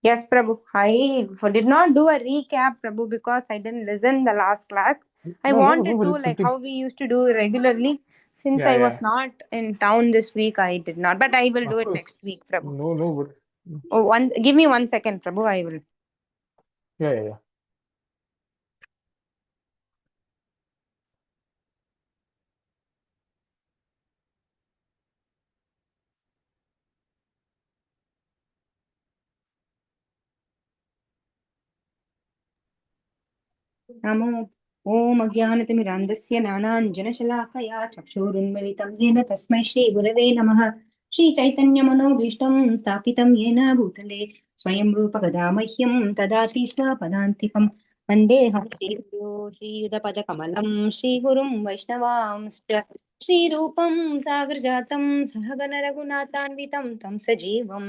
Yes, Prabhu. I did not do a recap, Prabhu, because I didn't listen the last class. I No wanted to, worries. like how we used to do regularly. Since Yeah, I was yeah. not in town this week, I did not. But I will do Of it course. next week, Prabhu. No worries. Oh, give me 1 second, Prabhu. I will. Yeah. नमो ॐ अज्ञानतिमिरान्धस्य ज्ञानाञ्जनशलाकया चक्षुरुन्मिलितं येन तस्मै श्रीगुरवे नमः श्रीचैतन्यमनोभीष्टं स्थापितं येन भूतले स्वयं रूपगदा मह्यं ददाति स्वपदान्तिकं वन्देऽहं श्रीगुरो श्रीयुतपदकमलं श्रीगुरुं वैष्णवांश्च श्रीरूपं सागरजातं सहगण रघुनाथान्वितं तं सजीवं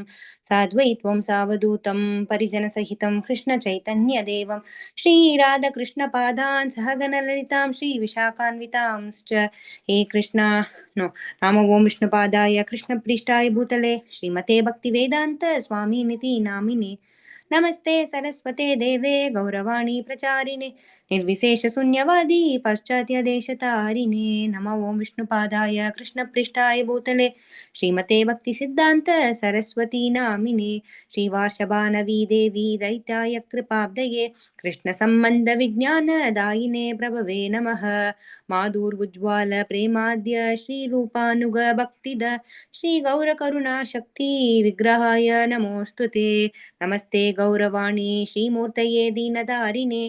साद्वैत्वं सावधूतं परिजनसहितं कृष्णचैतन्यदेवं श्रीराधकृष्णपादान् सहगणललितां श्रीविशाखान्वितांश्च हे कृष्णा नो नाम ओं विष्णुपादाय कृष्णप्रीष्टाय भूतले श्रीमते भक्तिवेदान्त स्वामिनिति नामिने नमस्ते सरस्वते देवे गौरवाणी प्रचारिणे निर्विशेषशून्यवादी पाश्चात्यदेशतारिणे नम ओं विष्णुपादाय कृष्णप्रीष्टाय भूतले श्रीमते भक्तिसिद्धान्त सरस्वती नामिने श्रीवासवानवी देवी दैत्याय कृपाब्दये कृष्णसम्बन्धविज्ञानदायिने प्रभवे नमः माधुर्गुज्ज्वाल प्रेमाद्य श्रीरूपानुगभक्तिद श्रीगौरकरुणाशक्ति विग्रहाय नमोऽस्तु ते नमस्ते गौरवाणी श्रीमूर्तये दीनदारिणे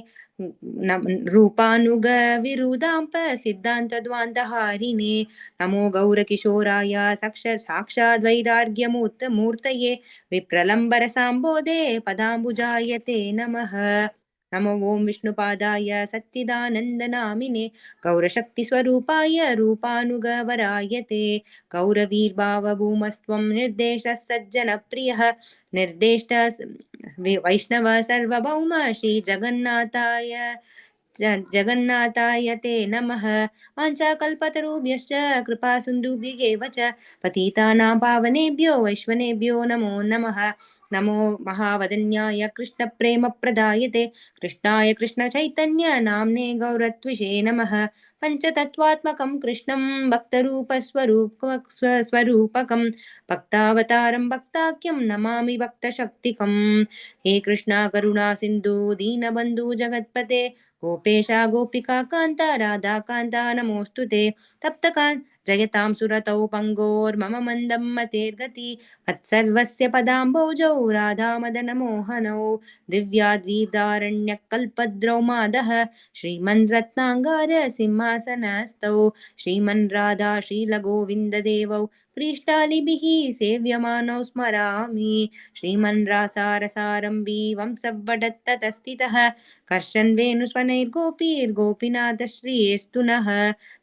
रूपानुगविरुदाम्प सिद्धान्तद्वान्तहारिणे नमो गौरकिशोराय साक्षाद्वैराग्यमूर्तये विप्रलम्बरसाम्बोधे पदाम्बुजायते नमः नमो ॐ विष्णुपादाय सच्चिदानन्दनामिने गौरशक्तिस्वरूपाय रूपानुगवराय ते गौरवीर्भावभूमस्त्वं निर्देशः सज्जनप्रियः निर्देष्ट वैष्णव सर्वभौम श्रीजगन्नाथाय जगन्नाथाय ते नमः वाञ्छाकल्पतरुभ्यश्च कृपासिन्धुभ्येव च पतितानां पावनेभ्यो वैष्णवेभ्यो नमो नमः नमो महावदन्याय कृष्णप्रेमप्रदायते कृष्णाय कृष्णचैतन्य नाम्ने गौरत्विषे नमः पञ्चतत्त्वात्मकं कृष्णं भक्तरूपस्वरूपकं भक्तावतारं भक्ताख्यं नमामि भक्तशक्तिकम् हे कृष्णा करुणा सिन्धु दीनबन्धु जगत्पते गोपेशा गोपिका कान्त राधा कान्त नमोऽस्तु ते तप्तकान् जयतां सुरतौ पङ्गोर्मम मन्दं मतेर्गति मत्सर्वस्य पदाम्बोजौ राधामदनमोहनौ दिव्याद्वीदारण्यकल्पद्रौ मादः श्रीमन् रत्नाङ्गार सिंहासनस्थौ श्रीमन् राधा श्रीलगोविन्ददेवौ प्रीष्टालिभिः सेव्यमानौ स्मरामि श्रीमन् रासारसारम्भी वंशवडत्ततस्थितः कर्षन् वेणुस्वनैर्गोपीर्गोपीनाथश्रियेस्तु नः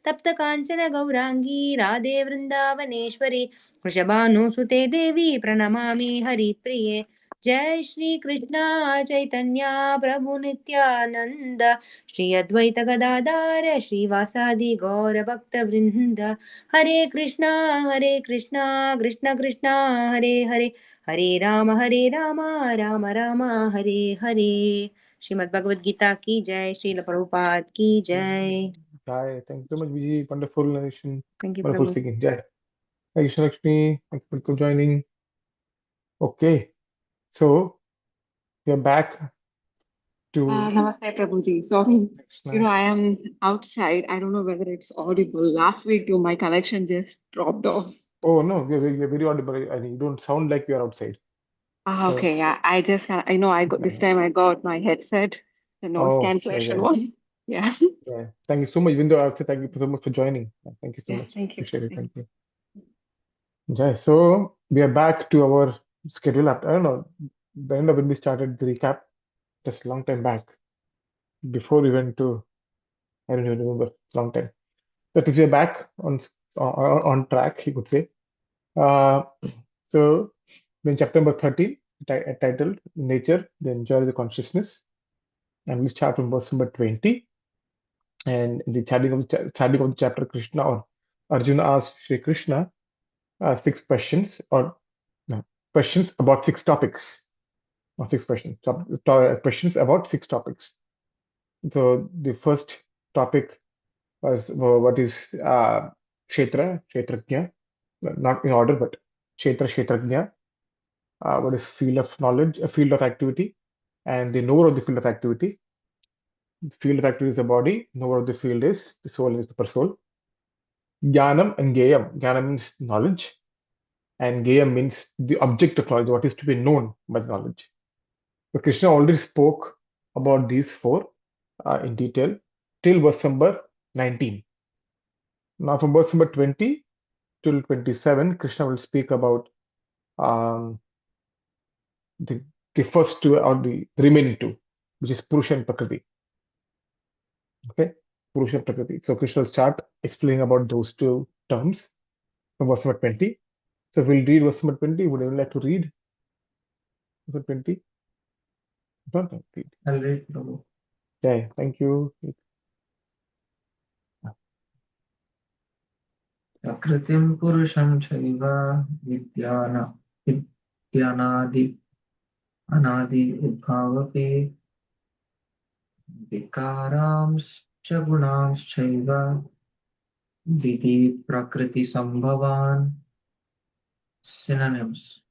तप्तकाञ्चन गौराङ्गी राधे वृन्दावनेश्वरी वृषभानुसुते देवी प्रणमामि हरिप्रिये जय श्री कृष्ण चैतन्य प्रभु नित्यानंद श्री अद्वैत गदाधर श्रीवासादि गौर भक्त वृंद हरे कृष्णा कृष्ण कृष्णा हरे हरे हरे राम राम राम हरे हरे श्रीमद् भगवद गीता की जय श्रील प्रभुपाद की जय Jai. Thank you so much, Viji. Wonderful narration. Thank you Wonderful Prabhu singing. Jai. Thank you, Lakshmi. Thank you for joining. Okay. So we are back to Namaste, Prabhuji. Sorry, Krishna. I am outside. I don't know whether it's audible. Last week, my connection just dropped off. Oh no, we are very audible. I think you don't sound like you are outside. So Okay, yeah. I know I got yeah, this yeah. time I got my headset, the noise Oh, yeah, cancellation yeah, one. Yeah. yeah. Thank you so much, Vindo. I would say thank you so much for joining. Thank you so Yeah, much. thank you. Appreciate it. Thank Thank you. Jai. So we are back to our schedule after, I don't know, the end of when we started the recap just a long time back before we went to, I don't even remember, long time. That is, we are back on track, you could say. Uh, so in chapter number 13, titled Nature, the Enjoy the Consciousness, and we start from verse number 20. And in the starting of the chapter, Krishna or Arjuna asks Shri Krishna six questions or no, questions about six topics. or 6 questions. Questions about 6 topics. So the first topic was what is Kshetra, Kshetrajna, not in order, but Kshetrajna. What is field of knowledge, a field of activity, and the knower of the field of activity. The field of activity is the body, knower of the field is the soul, is the super soul. Jnanam and Geyam. Jnanam means knowledge, and Geyam means the object of knowledge, what is to be known by the knowledge. So Krishna already spoke about these four in detail till verse number 19. Now, from verse number 20 till 27, Krishna will speak about um, the, the first two or the remaining two, which is Purusha and Prakriti. Okay, Purusha and Prakriti. So Krishna will start explaining about those two terms from verse number 20. So we'll read verse number 20. Would anyone like to read verse 20? Don't read. I'll read, Prabhu. Okay, thank you. Prakritim purusham chaiva vidyanaadi anadi udbhavapi vikarams gunams chaiva vidhi prakriti sambhavan. Synonyms: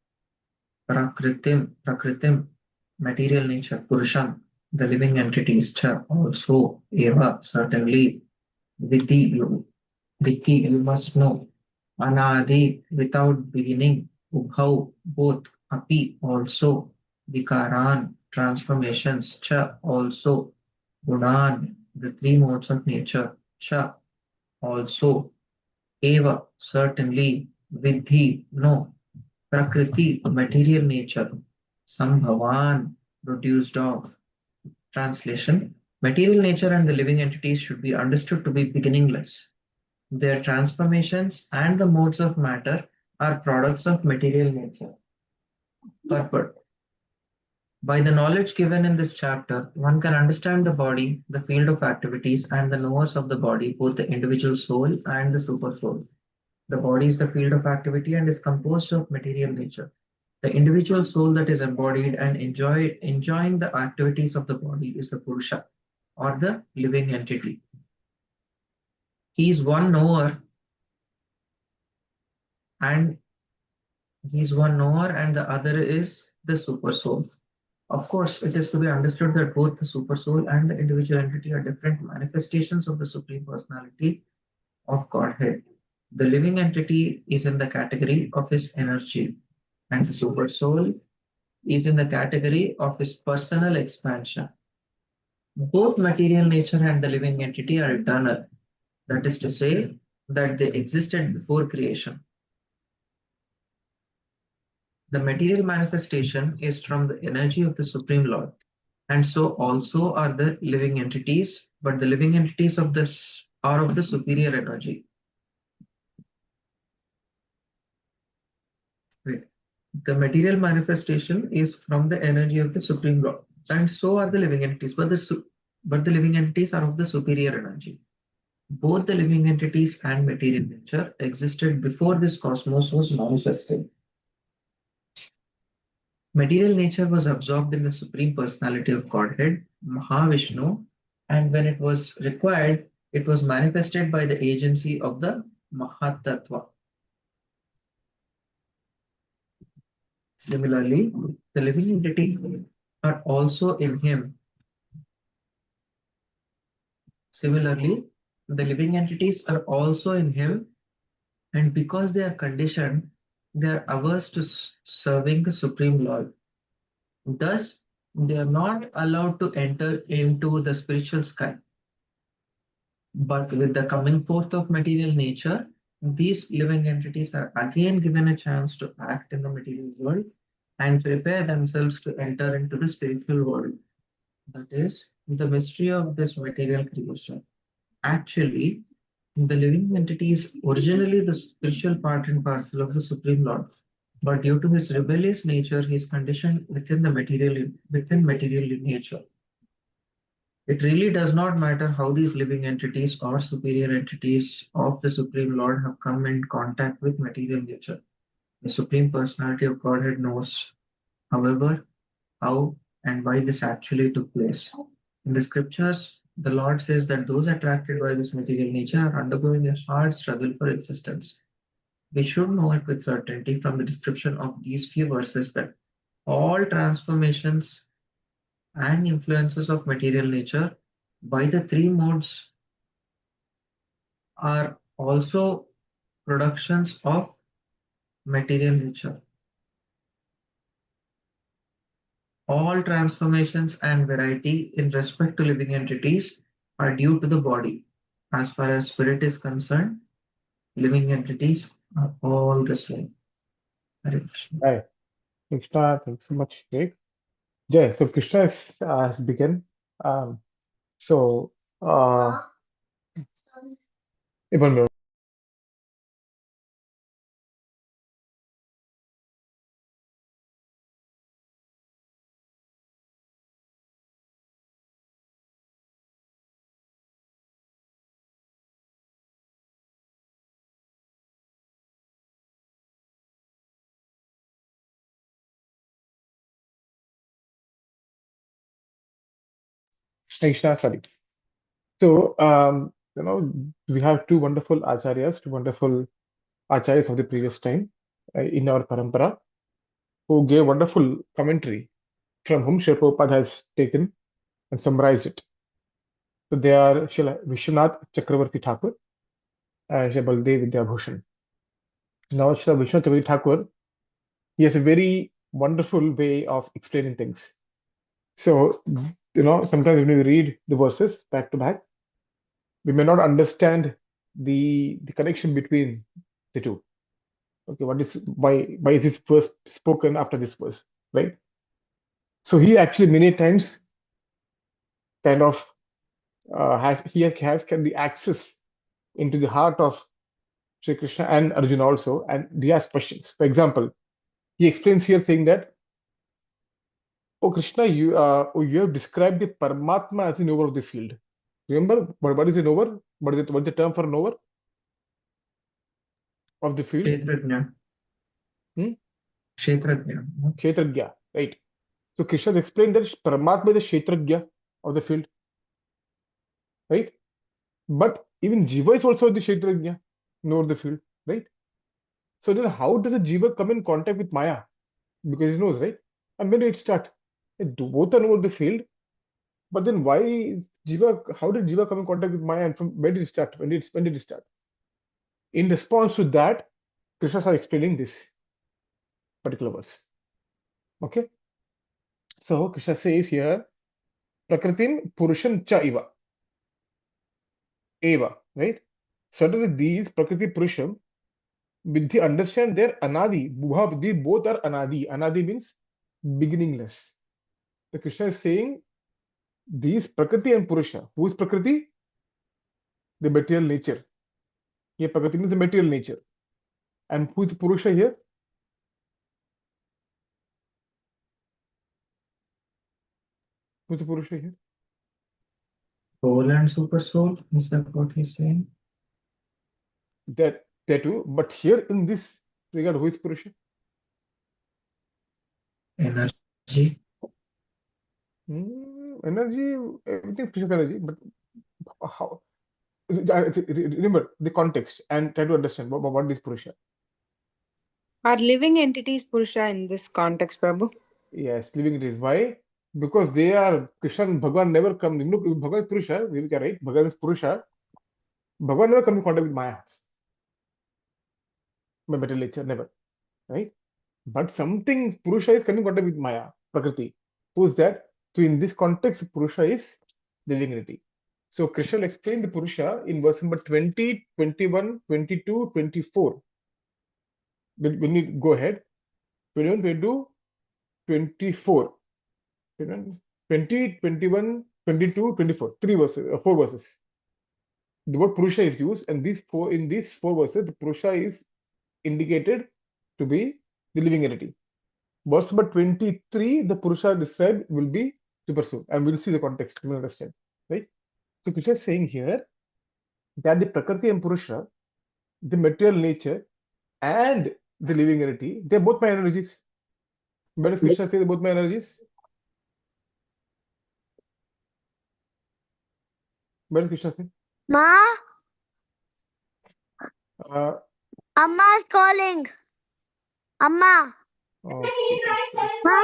prakritim, material nature; purusham, the living entities; cha, also; eva, certainly; vidhi, you must know; anadi, without beginning; ubhau, both; api, also; vikaran, transformations; cha, also; gunan, the three modes of nature; cha, also; eva, certainly; vidhi, no; prakriti, material nature; sambhavan, produced of. Translation: material nature and the living entities should be understood to be beginningless. Their transformations and the modes of matter are products of material nature. Purport: by the knowledge given in this chapter, one can understand the body, the field of activities, and the knowers of the body, both the individual soul and the super soul. The body is the field of activity and is composed of material nature. The individual soul that is embodied and enjoying the activities of the body is the Purusha, or the living entity. He is one knower and the other is the super soul. Of course, it is to be understood that both the super soul and the individual entity are different manifestations of the Supreme Personality of Godhead. The living entity is in the category of his energy, and the super soul is in the category of his personal expansion. Both material nature and the living entity are eternal. That is to say, that they existed before creation. The material manifestation is from the energy of the Supreme Lord, and so also are the living entities, but the living entities of this are of the superior energy. Wait. The material manifestation is from the energy of the Supreme Lord, and so are the living entities, but the living entities are of the superior energy. Both the living entities and material nature existed before this cosmos was manifested. Material nature was absorbed in the Supreme Personality of Godhead, Mahavishnu, and when it was required, it was manifested by the agency of the Mahatattva. Similarly, the living entity are also in him. Similarly, the living entities are also in him, and because they are conditioned, they are averse to serving the Supreme Lord. Thus, they are not allowed to enter into the spiritual sky. But with the coming forth of material nature, these living entities are again given a chance to act in the material world and prepare themselves to enter into the spiritual world. That is the mystery of this material creation. Actually, the living entity is originally the spiritual part and parcel of the Supreme Lord. But due to his rebellious nature, he is conditioned within material nature. It really does not matter how these living entities or superior entities of the Supreme Lord have come in contact with material nature. The Supreme Personality of Godhead knows, however, how and why this actually took place. In the scriptures, the Lord says that those attracted by this material nature are undergoing a hard struggle for existence. We should know it with certainty from the description of these few verses that all transformations and influences of material nature by the three modes are also productions of material nature. All transformations and variety in respect to living entities are due to the body. As far as spirit is concerned, living entities are all the same. Hare Krishna. Right. Krishna, thanks so much, Vivek. Yeah, so Krishna has begun. Um, so, uh, 1 minute. Krishna, sorry. So, we have two wonderful acharyas, two wonderful acharyas of the previous time in our parampara who gave wonderful commentary from whom Srila Prabhupada has taken and summarized it. So they are Srila Vishwanath Chakravarti Thakur and Srila Baldev Vidyabhushan. Now, Srila Vishwanath Chakravarti Thakur, he has a very wonderful way of explaining things. So, sometimes when we read the verses back to back, we may not understand the connection between the two. Okay, why is this verse spoken after this verse, right? So he actually many times kind of has the access into the heart of Sri Krishna and Arjuna also, and he asks questions. For example, he explains here saying that, "Oh Krishna, you have described the Paramatma as the knower of the field. Remember what is a knower? What's the term for knower of the field? Kshetrajna. Hmm? Kshetrajna. Kshetragya, right? So Krishna has explained that Paramatma is the Kshetragya of the field, right? But even Jiva is also the Kshetragya, knower of the field, right? So then how does a Jiva come in contact with Maya? Because he knows, right? And when did it start? Both are knower of the field, but then how did Jiva come in contact with Maya and from when did it start? When did it start? In response to that, Krishna is explaining this particular verse. Okay? So Krishna says here, Prakritim Purusham Cha Eva, right? Certainly these Prakriti Purusham, with the understand their Anadi, these both are Anadi. Anadi means beginningless. The Krishna is saying these Prakriti and Purusha. Who is Prakriti? The material nature. Here Prakriti means the material nature. And who is Purusha here? Who is the Purusha here? Soul and super soul, is that what he's saying? That too. But here in this regard, who is Purusha? Energy. Energy, everything is precious energy, but how? Remember the context and try to understand what is Purusha. Are living entities Purusha in this context, Prabhu? Yes, living it is. Why? Because they are Krishna and Bhagavan never come. Bhagavan is Purusha, we are right? Bhagavan is Purusha. Bhagavan never comes in contact with Maya, by material nature, never, right? But something Purusha is coming in contact with Maya, Prakriti. Who's that? So in this context, Purusha is the living entity. So Krishna explained the Purusha in verse number 20, 21, 22, 24. When we go ahead, 21, 22, 24. 20, 21, 22, 24. Three verses, four verses. The word Purusha is used, and in these four verses, the Purusha is indicated to be the living entity. Verse number 23, the Purusha described will be super soul, and we'll see the context, we'll understand. Right? So Krishna is saying here that the Prakriti and Purusha, the material nature, and the living entity, they're both my energies. Where does Krishna say they're both my energies? What does Krishna say? Ma, Uh, Amma is calling. Amma. okay. Ma.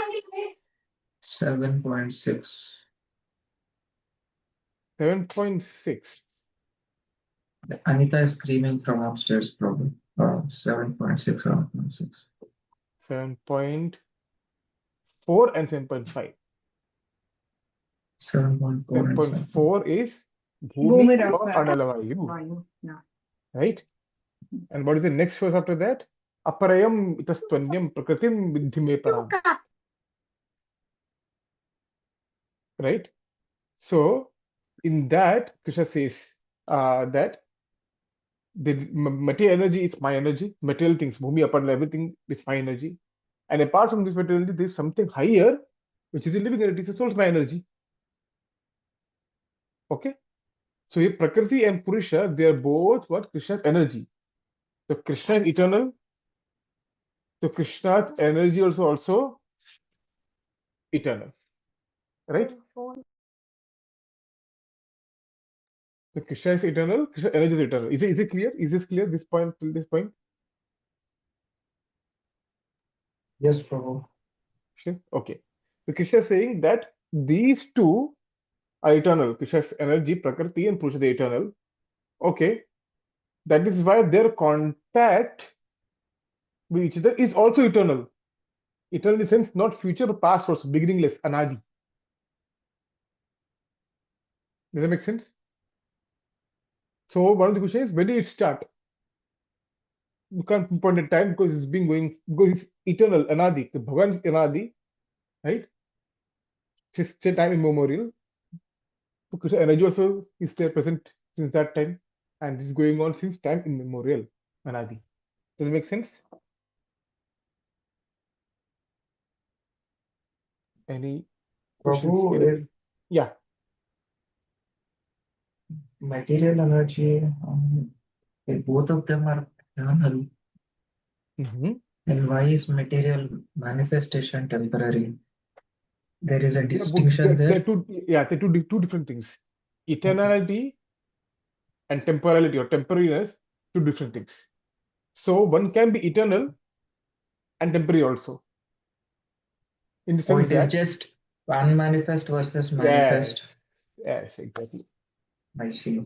7.6. 7.6. Anita is screaming from upstairs, probably. 7.6 or 7.6. 7.4 and 7.5. 7.4 and 7.4 is Bhumi Bhumi or Raka. Analavayu, Yeah. right? And what is the next verse after that? Aparayam itastvanyam prakritim vidhi me param, right? So in that, Krishna says that the material energy is my energy, material things, Bhumi, Apana, everything is my energy. And apart from this material energy, there is something higher, which is the living energy, it's also my energy. Okay? So here Prakriti and Purusha, they are both what? Krishna's energy. So Krishna is eternal. So Krishna's energy also eternal. Right? So Krishna is eternal, Krishna energy is eternal. Is it clear? Is this clear? This point till this point? Yes, Prabhu. Sure. Okay. So Krishna is saying that these two are eternal. Krishna's energy, Prakriti and Purusha, they are eternal. Okay. That is why their contact with each other is also eternal. Eternal in the sense not future but past, also beginningless, anadi. Does that make sense? So one of the questions is, when did it start? You can't pinpoint a time because it's been going, because it's eternal, anadi. Bhagavan is anadi, right? It's time immemorial. So Krishna energy also is there present since that time, and this is going on since time immemorial, anadi. Does it make sense? Any questions? Prabhu, if Anything? Yeah. material energy, if both of them are eternal, then why is material manifestation temporary? There is a distinction They're there. two different things. Eternality and temporality or temporariness, two different things. So one can be eternal and temporary also. In the sense Point is that just unmanifest versus yes, manifest. yes, exactly. I see.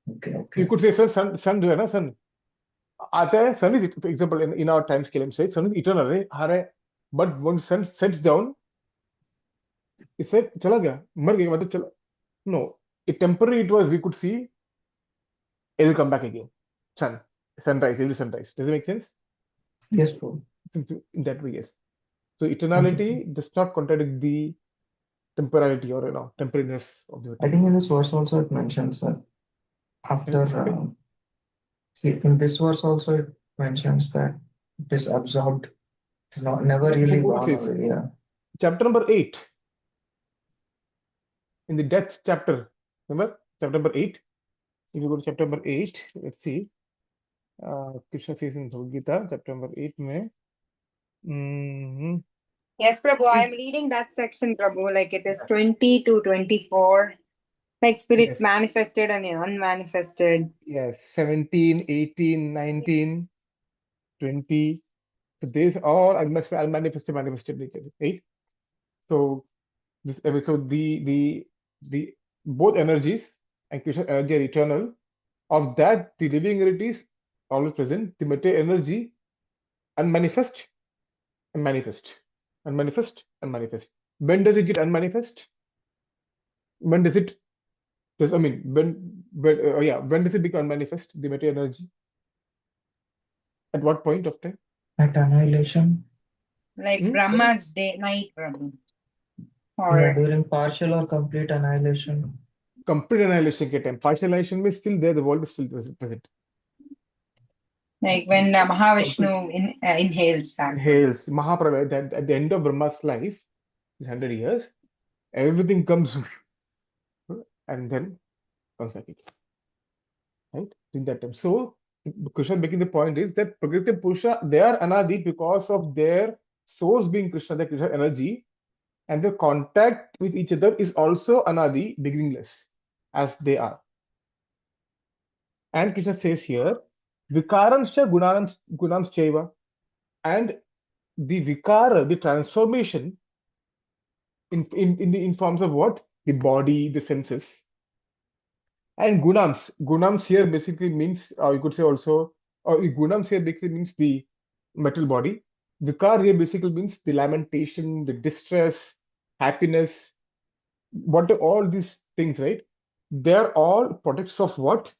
Okay, You okay. could say sun जो है ना sun आता है, sun is, for example, in our time scale, I'm saying sun is eternal, right? But when sun sets down, it's like चला गया, मर गया, मतलब चला. No, it temporary it was. We could see it will come back again. Sunrise, every sunrise. Does it make sense? Yes, bro. In that way, yes. So Okay. eternality does not contradict the temporality or temporariness of the I material. think in this verse also it mentions that after Okay. in this verse also it mentions that it is absorbed. It's not never Yeah, really what gone says? away. Yeah. Chapter number 8, in the death chapter. Remember chapter number 8? If you go to chapter number 8, let's see. Krishna says in Bhagavad Gita, chapter number 8 mein. Yes, Prabhu, I am reading that section, Prabhu. Like it is 20 to 24. Like spirit Yes. manifested and unmanifested. Yes, 17, 18, 19, 20. So these all manifested, right? So this episode, the both energies and Krishna energy are eternal. Of that, the living energy is always present. The material energy unmanifest and manifest, unmanifest and manifest. When does it get unmanifest? When does it? I mean, when does it become unmanifest? The material energy. At what point of time? At annihilation. Like Brahma's day, night, Prabhu. Or Yeah, during partial or complete annihilation. Complete annihilation के time. Partial annihilation means still there, the world is still present. like when Mahavishnu inhales back. Hails Mahapralaya, that at the end of Brahma's life, 100 years, everything comes and then comes back again. Right? In that time. So Krishna making the point is that Prakriti and Purusha, they are anadi because of their source being Krishna, the Krishna energy, and their contact with each other is also anadi, beginningless. as they are. And Krishna says here, Vikaramscha gunams chaiva, and the vikara, the transformation in forms of what? The body, the senses. And gunams here basically means, you could say also, or gunams here basically means the metal body. Vikar here basically means the lamentation, the distress, happiness, what are all these things, right? They're all products of what?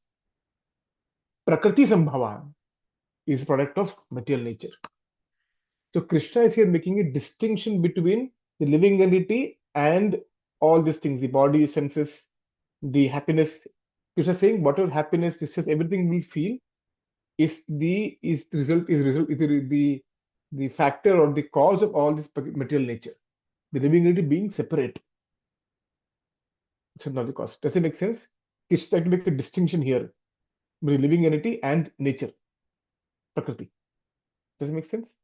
Prakriti Sambhava is a product of material nature. So Krishna is here making a distinction between the living entity and all these things, the body, senses, the happiness. Krishna is saying whatever happiness, distress, everything we feel is the factor or the cause of all this material nature. The living entity being separate. So not the cause. Does it make sense? Krishna is trying to make a distinction here between living entity and nature, Prakriti. Does it make sense?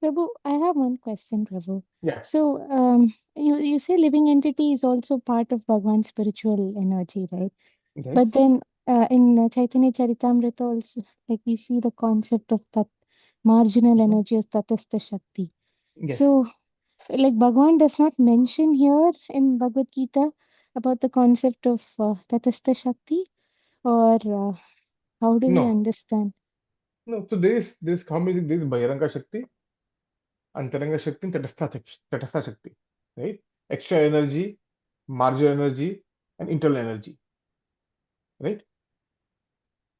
Prabhu, I have one question, Prabhu. Yeah. So, you say living entity is also part of Bhagwan's spiritual energy, right? Yes. But then in Chaitanya Charitamrita also, like we see the concept of that marginal Mhm. energy as Tatastha Shakti. Yes. So, like Bhagwan does not mention here in Bhagavad Gita about the concept of Tatastha Shakti, or how do we No. understand? No. So there is how many? There is Bahiranga Shakti, Antaranga Shakti, and Tatastha Shakti, right? Extra energy, marginal energy, and internal energy, right?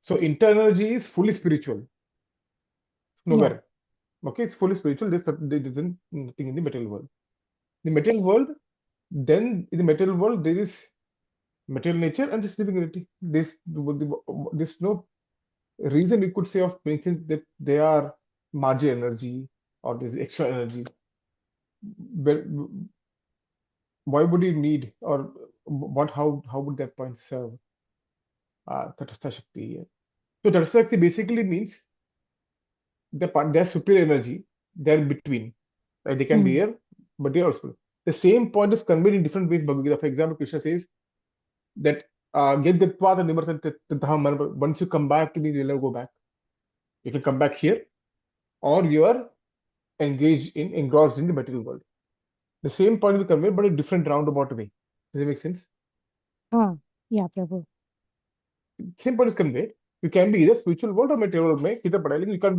So internal energy is fully spiritual, Yeah. nowhere. Okay, it's fully spiritual. There isn't nothing in the material world. The material world, then in the material world, there is material nature and this living entity. There's no reason we could say of mentioning that they are marginal energy or there's extra energy. But why would you need or what? How would that point serve Tatastha Shakti? So Tatastha Shakti basically means they're superior energy. They're between. Right? They can be here, but they are also. The same point is conveyed in different ways. Bhagavad Gita. For example, Krishna says that once you come back to me, you'll never go back. You can come back here, or you are engrossed in the material world. The same point will be conveyed, but in a different roundabout way. Does it make sense? Yeah, Prabhu. Same point is conveyed. You can be either spiritual world or material world. Either padai, you can't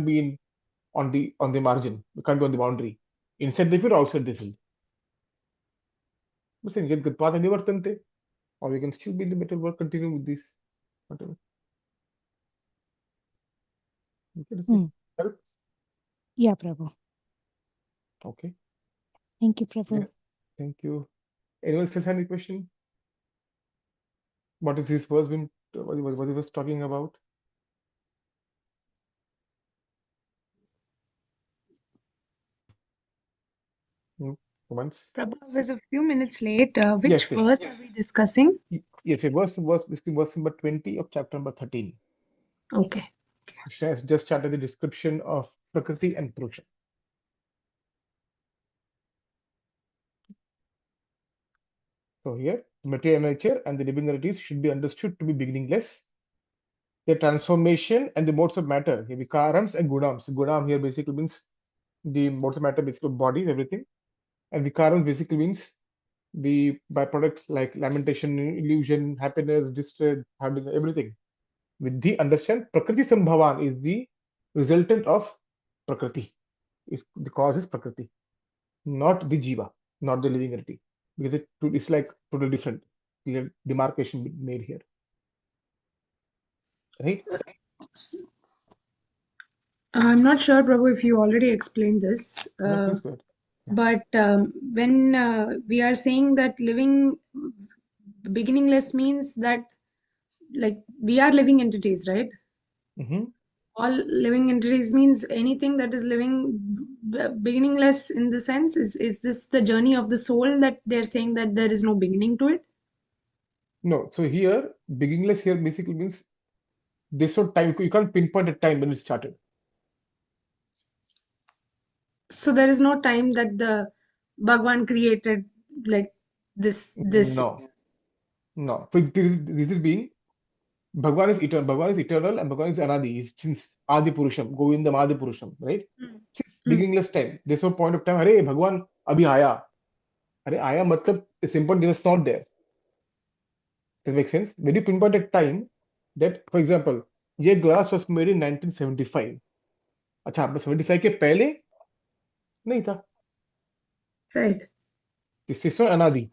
be in on the margin. You can't be on the boundary. Inside the field or outside the field. But saying get Gitpad and Nivartante, or you can still be in the material world, continue with this. Whatever. Okay, does it help? Yeah, Prabhu. Okay. Thank you, Prabhu. Yeah. Thank you. Anyone else have any question? What is this verse been what he was talking about? Comments? Prabhu, I was a few minutes late. Which Yes, yes. verse are we discussing? Yes, this is verse number 20 of chapter number 13. Okay. Krishna has just started the description of Prakriti and Purusha. So here, material nature and the living entities should be understood to be beginningless. Their transformation and the modes of matter, here vikarams and gunams. Gunam here basically means the modes of matter, basically bodies, everything. And vikarams basically means the byproduct like lamentation, illusion, happiness, distress, happiness, everything. With the understand, Prakriti Sambhavan is the resultant of Prakriti. The cause is Prakriti, not the Jiva, not the living entity. Because it's like totally different. Clear demarcation made here. Right? I'm not sure, Prabhu, if you already explained this. No, please go ahead. But when we are saying that living beginningless means that like we are living entities, right? Mm-hmm. All living entities means anything that is living beginningless in the sense is this the journey of the soul that they're saying that there is no beginning to it? No, so here, beginningless here basically means there's no time. You can't pinpoint a time when it started. So there is no time that the Bhagwan created, like this No, no. So this is being Bhagwan is eternal. Bhagwan is eternal and Bhagwan is Anadi. He's since Adi Purusham, Govindam Adi Purusham, right? Hmm. Since beginningless time. There's no point of time. Arey Bhagwan abhi aaya. Arey aaya matlab it's important. He was not there. Does that make sense? When you pinpoint a time that, for example, ये glass was made in 1975. अच्छा, आपने 75 के पहले नहीं था. Right. This is not अनादि.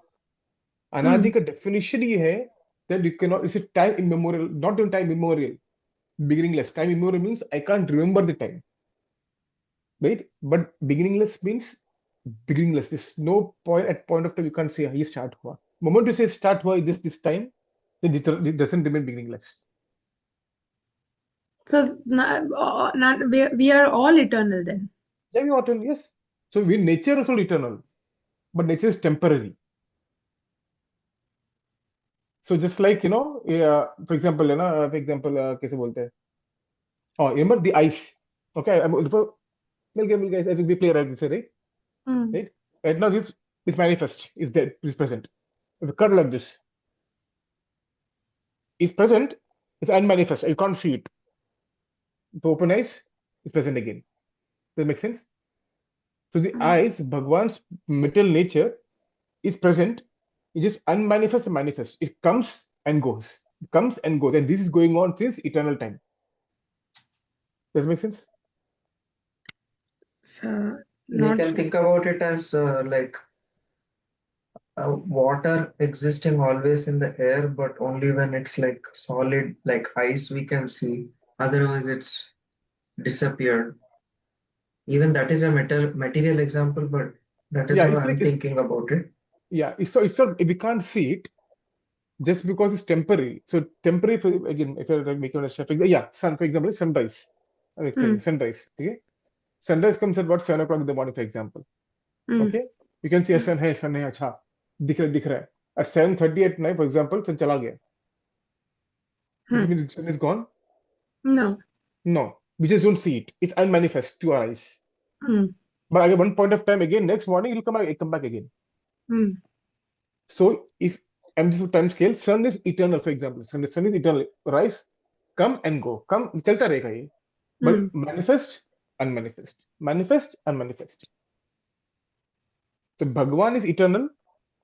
अनादि का definition ये है that you cannot. It's a time immemorial, not even time immemorial. Beginningless. Time immemorial means I can't remember the time, right? But beginningless means beginningless. There's no point of time you can't say ये start हुआ. Moment you say start हुआ this time, then it doesn't remain beginningless. So we are all eternal then. Yeah, we autumn, yes. So nature is all eternal, but nature is temporary. So just like for example, कैसे बोलते हैं? Oh, remember the ice? Okay, मिल गया. I will be clear, right? Hmm. Right? Right now, this is manifest, is there, is present. If you cut like this, is present, it's unmanifest. You can't see it. If you open eyes, it's present again. Does that make sense? So the eyes, Bhagwan's material nature, is present. It is unmanifest and manifest. It comes and goes. It comes and goes. And this is going on since eternal time. Does that make sense? We Not can think about it as like water existing always in the air, but only when it's like solid, like ice, we can see. Otherwise, it's disappeared. Even that is a material example, but that is Yeah, how it's I'm like, thinking about it. yeah, it's not, we can't see it just because it's temporary. So temporary, again, if you're making a shift, yeah, sun, for example, is sunrise. I'll explain you. Sunrise. Okay. Sunrise comes at what 7 o'clock in the morning, for example. Okay. You can see a sun hai, acha. दिख रहा है. At 7:30 at night, for example, sun चला गया. Does it mean sun is gone? No. No. We just don't see it. It's unmanifest to our eyes. Hmm. But at one point of time, again, next morning, it'll come back again. Hmm. So if I'm just time scale, sun is eternal, for example. Sun is eternal. Rise, come and go. Come, चलता रहेगा ये. But manifest, unmanifest. Manifest, unmanifest. So Bhagwan is eternal.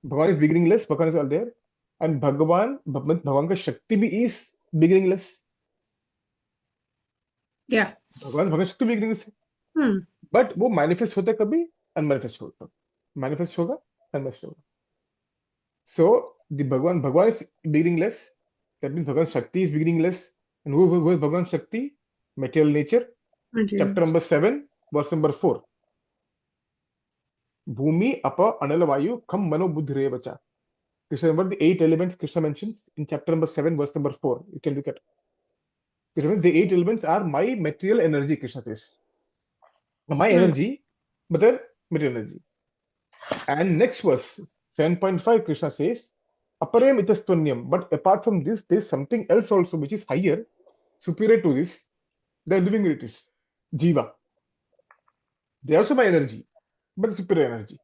Bhagwan is beginningless. Bhagwan is all there. And Bhagwan ka Shakti bhi is beginningless. Yeah. भगवान शक्ति beginningless है. But वो manifest होता है कभी, unmanifest होता है. Manifest होगा, unmanifest होगा. So the Bhagwan is beginningless. That means Bhagwan Shakti is beginningless. And who is Bhagwan Shakti? Material nature. Chapter number 7, verse number 4. Bhumi, Apa, Anala, Vayu, Kham, Mano, Buddhi, Revacha. Krishna, remember the 8 elements Krishna mentions in chapter number 7, verse number 4. You can look at. Krishna, the 8 elements are my material energy, Krishna says. My energy, but then material energy. And next verse, 7.5, Krishna says, Aparayam itastvanyam. But apart from this, there's something else also which is higher, superior to this. They're living entities, Jiva. They also my energy, but superior energy.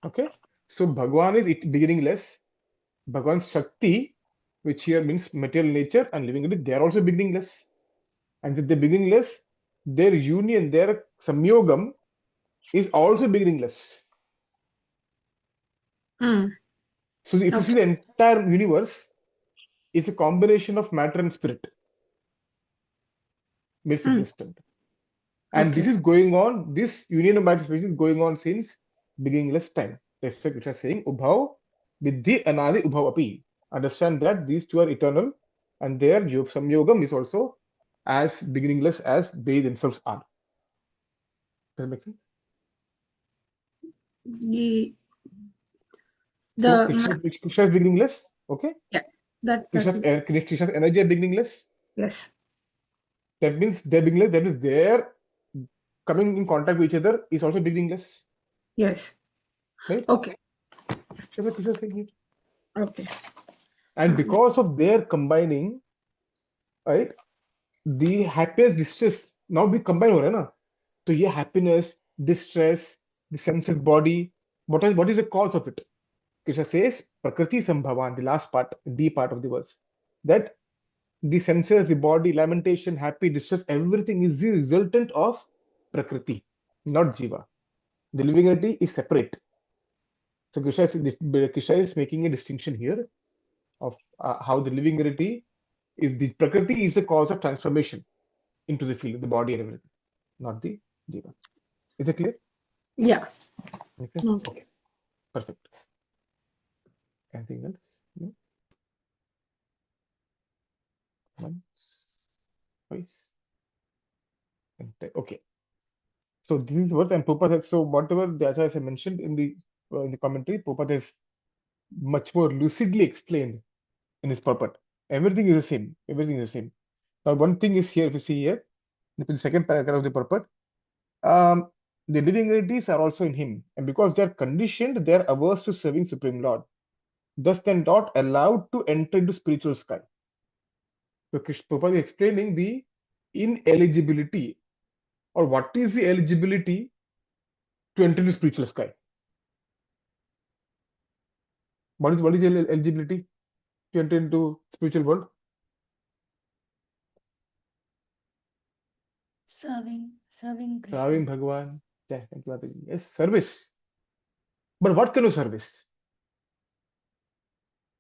Okay? So Bhagwan is beginningless. Bhagwan's Shakti, which here means material nature and living entity, they are also beginningless. And with the beginningless, their union, their samyogam is also beginningless. So if you see the entire universe is a combination of matter and spirit, made simplest term. And this is going on, this union of matter and spirit is going on since beginningless time. That's why Krishna is saying, Ubhav Vidhi Anadi Ubhav Api. Understand that these two are eternal and their samyogam is also as beginningless as they themselves are. Does that make sense? So Krishna is beginningless, okay? Yes. Krishna's energy are beginningless. Yes. That means they're beginningless. That means they're coming in contact with each other is also beginningless. Yes. Right? Okay. That's what Krishna is saying here. Okay. And because of their combining, right, the happiness, distress, now we combine हो रहा है ना? तो ये happiness, distress, the senses body, What is the cause of it? Krishna says, Prakriti Sambhavan, the last part, D part of the verse, that the senses, the body, lamentation, happy, distress, everything is the resultant of Prakriti, not Jiva. The living entity is separate. So Krishna is making a distinction here of how the living entity is the Prakriti is the cause of transformation into the field, the body and everything, not the Jiva. Is it clear? Yeah. Okay. Okay. Okay. Perfect. Anything else? No? One, twice, and okay. So this is what and Prabhupada has, so whatever the Acharyas have mentioned in the commentary, Prabhupada has much more lucidly explained in his purport. Everything is the same. Everything is the same. Now one thing is here, if you see here, in the second paragraph of the purport, the living entities are also in him, and because they are conditioned, they are averse to serving Supreme Lord. Thus, they are not allowed to enter into spiritual sky. So Prabhupada is explaining the ineligibility, or what is the eligibility to enter into spiritual sky. What is the eligibility to enter into spiritual world? Serving Serving Krishna. Bhagwan. Yeah, thank you, Mataji. Yes, service. But what kind of service?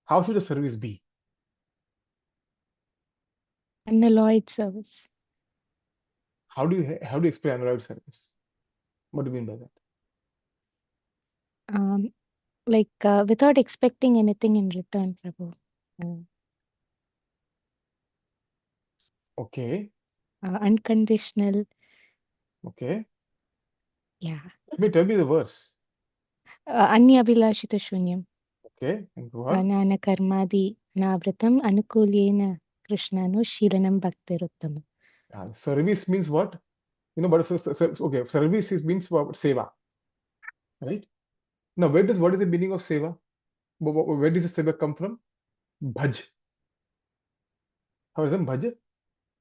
How should the service be? Unalloyed service. How do you explain unalloyed service? What do you mean by that? Like without expecting anything in return, Prabhu. Okay, Unconditional. okay. Yeah. Tell me the verse. Anyabhilashita shunyam. Okay, and go on. Anana karmadi navratam anukulyena krishnanu shilanam bhaktiruttam. Service means what? You know, but okay, service means what? Seva, right? Now, what is the meaning of seva? Where does the seva come from? Bhaj. How is it bhaj?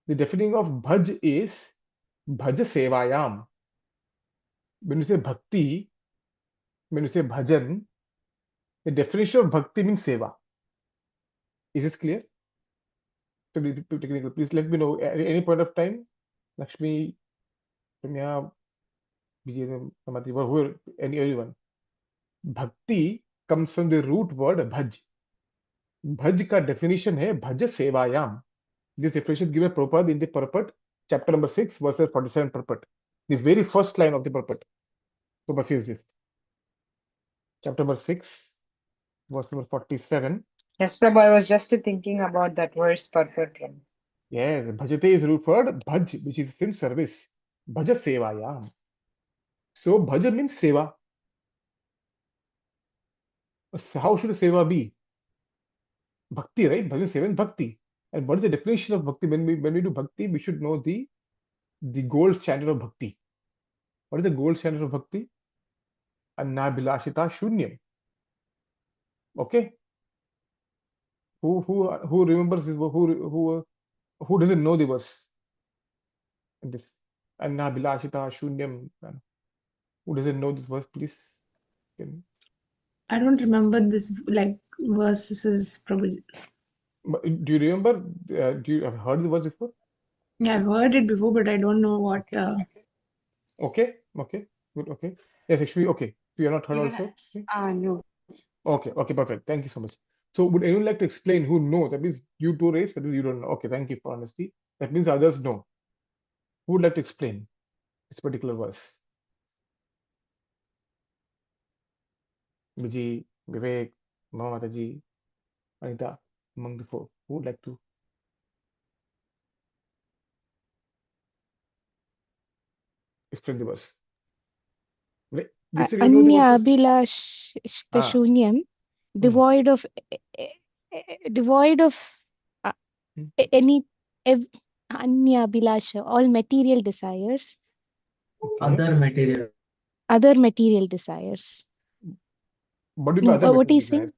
The definition of bhaj is bhaj sevayam. When you say bhakti, when you say bhajan, the definition of bhakti means seva. Is this clear? To be technical, please let me know at any point of time. Lakshmi, Ramya, Vijay, Samadhi, whoever, anyone. Bhakti comes from the root word bhaj. Bhaj ka definition hai bhaj sevayam. This definition given Prabhupada in the purport, chapter number 6, verse 47 purport. The very first line of the purport. Prabhupada says this. Chapter number 6, verse number 47. Yes, Prabhu, I was just thinking about that verse perfectly. Yes, bhajate is root word bhaj, which is in service. Bhaja sevayam. So bhaja means seva. So how should a seva be? Bhakti, right? Bhajan seva is bhakti. And what is the definition of bhakti? When we do bhakti, we should know the gold standard of bhakti. What is the gold standard of bhakti? Annabhilashita shunyam. Okay. Who remembers this? Who doesn't know the verse? In this Annabhilashita shunyam. Who doesn't know this verse? Please. I don't remember this like verses probably. Do you remember? Do you have heard the verse before? Yeah, I've heard it before, but I don't know what. Okay. Good. Okay. Yes, actually, okay. You are not heard also. Okay. No. Okay, perfect. Thank you so much. So, would anyone like to explain who know? That means you two raise, but you don't know. Okay, thank you for honesty. That means others know. Who would like to explain this particular verse? Vijay, Vivek, Mama Mataji, Anita, among the four. Who would like to explain the verse? You said you know the verse. Anyabhilashita Ah, shunyam. Devoid of devoid of uh, hmm. any anyabhilasha, all material desires, Okay. Other material. other material desires. What do you mean No, other what material he's saying,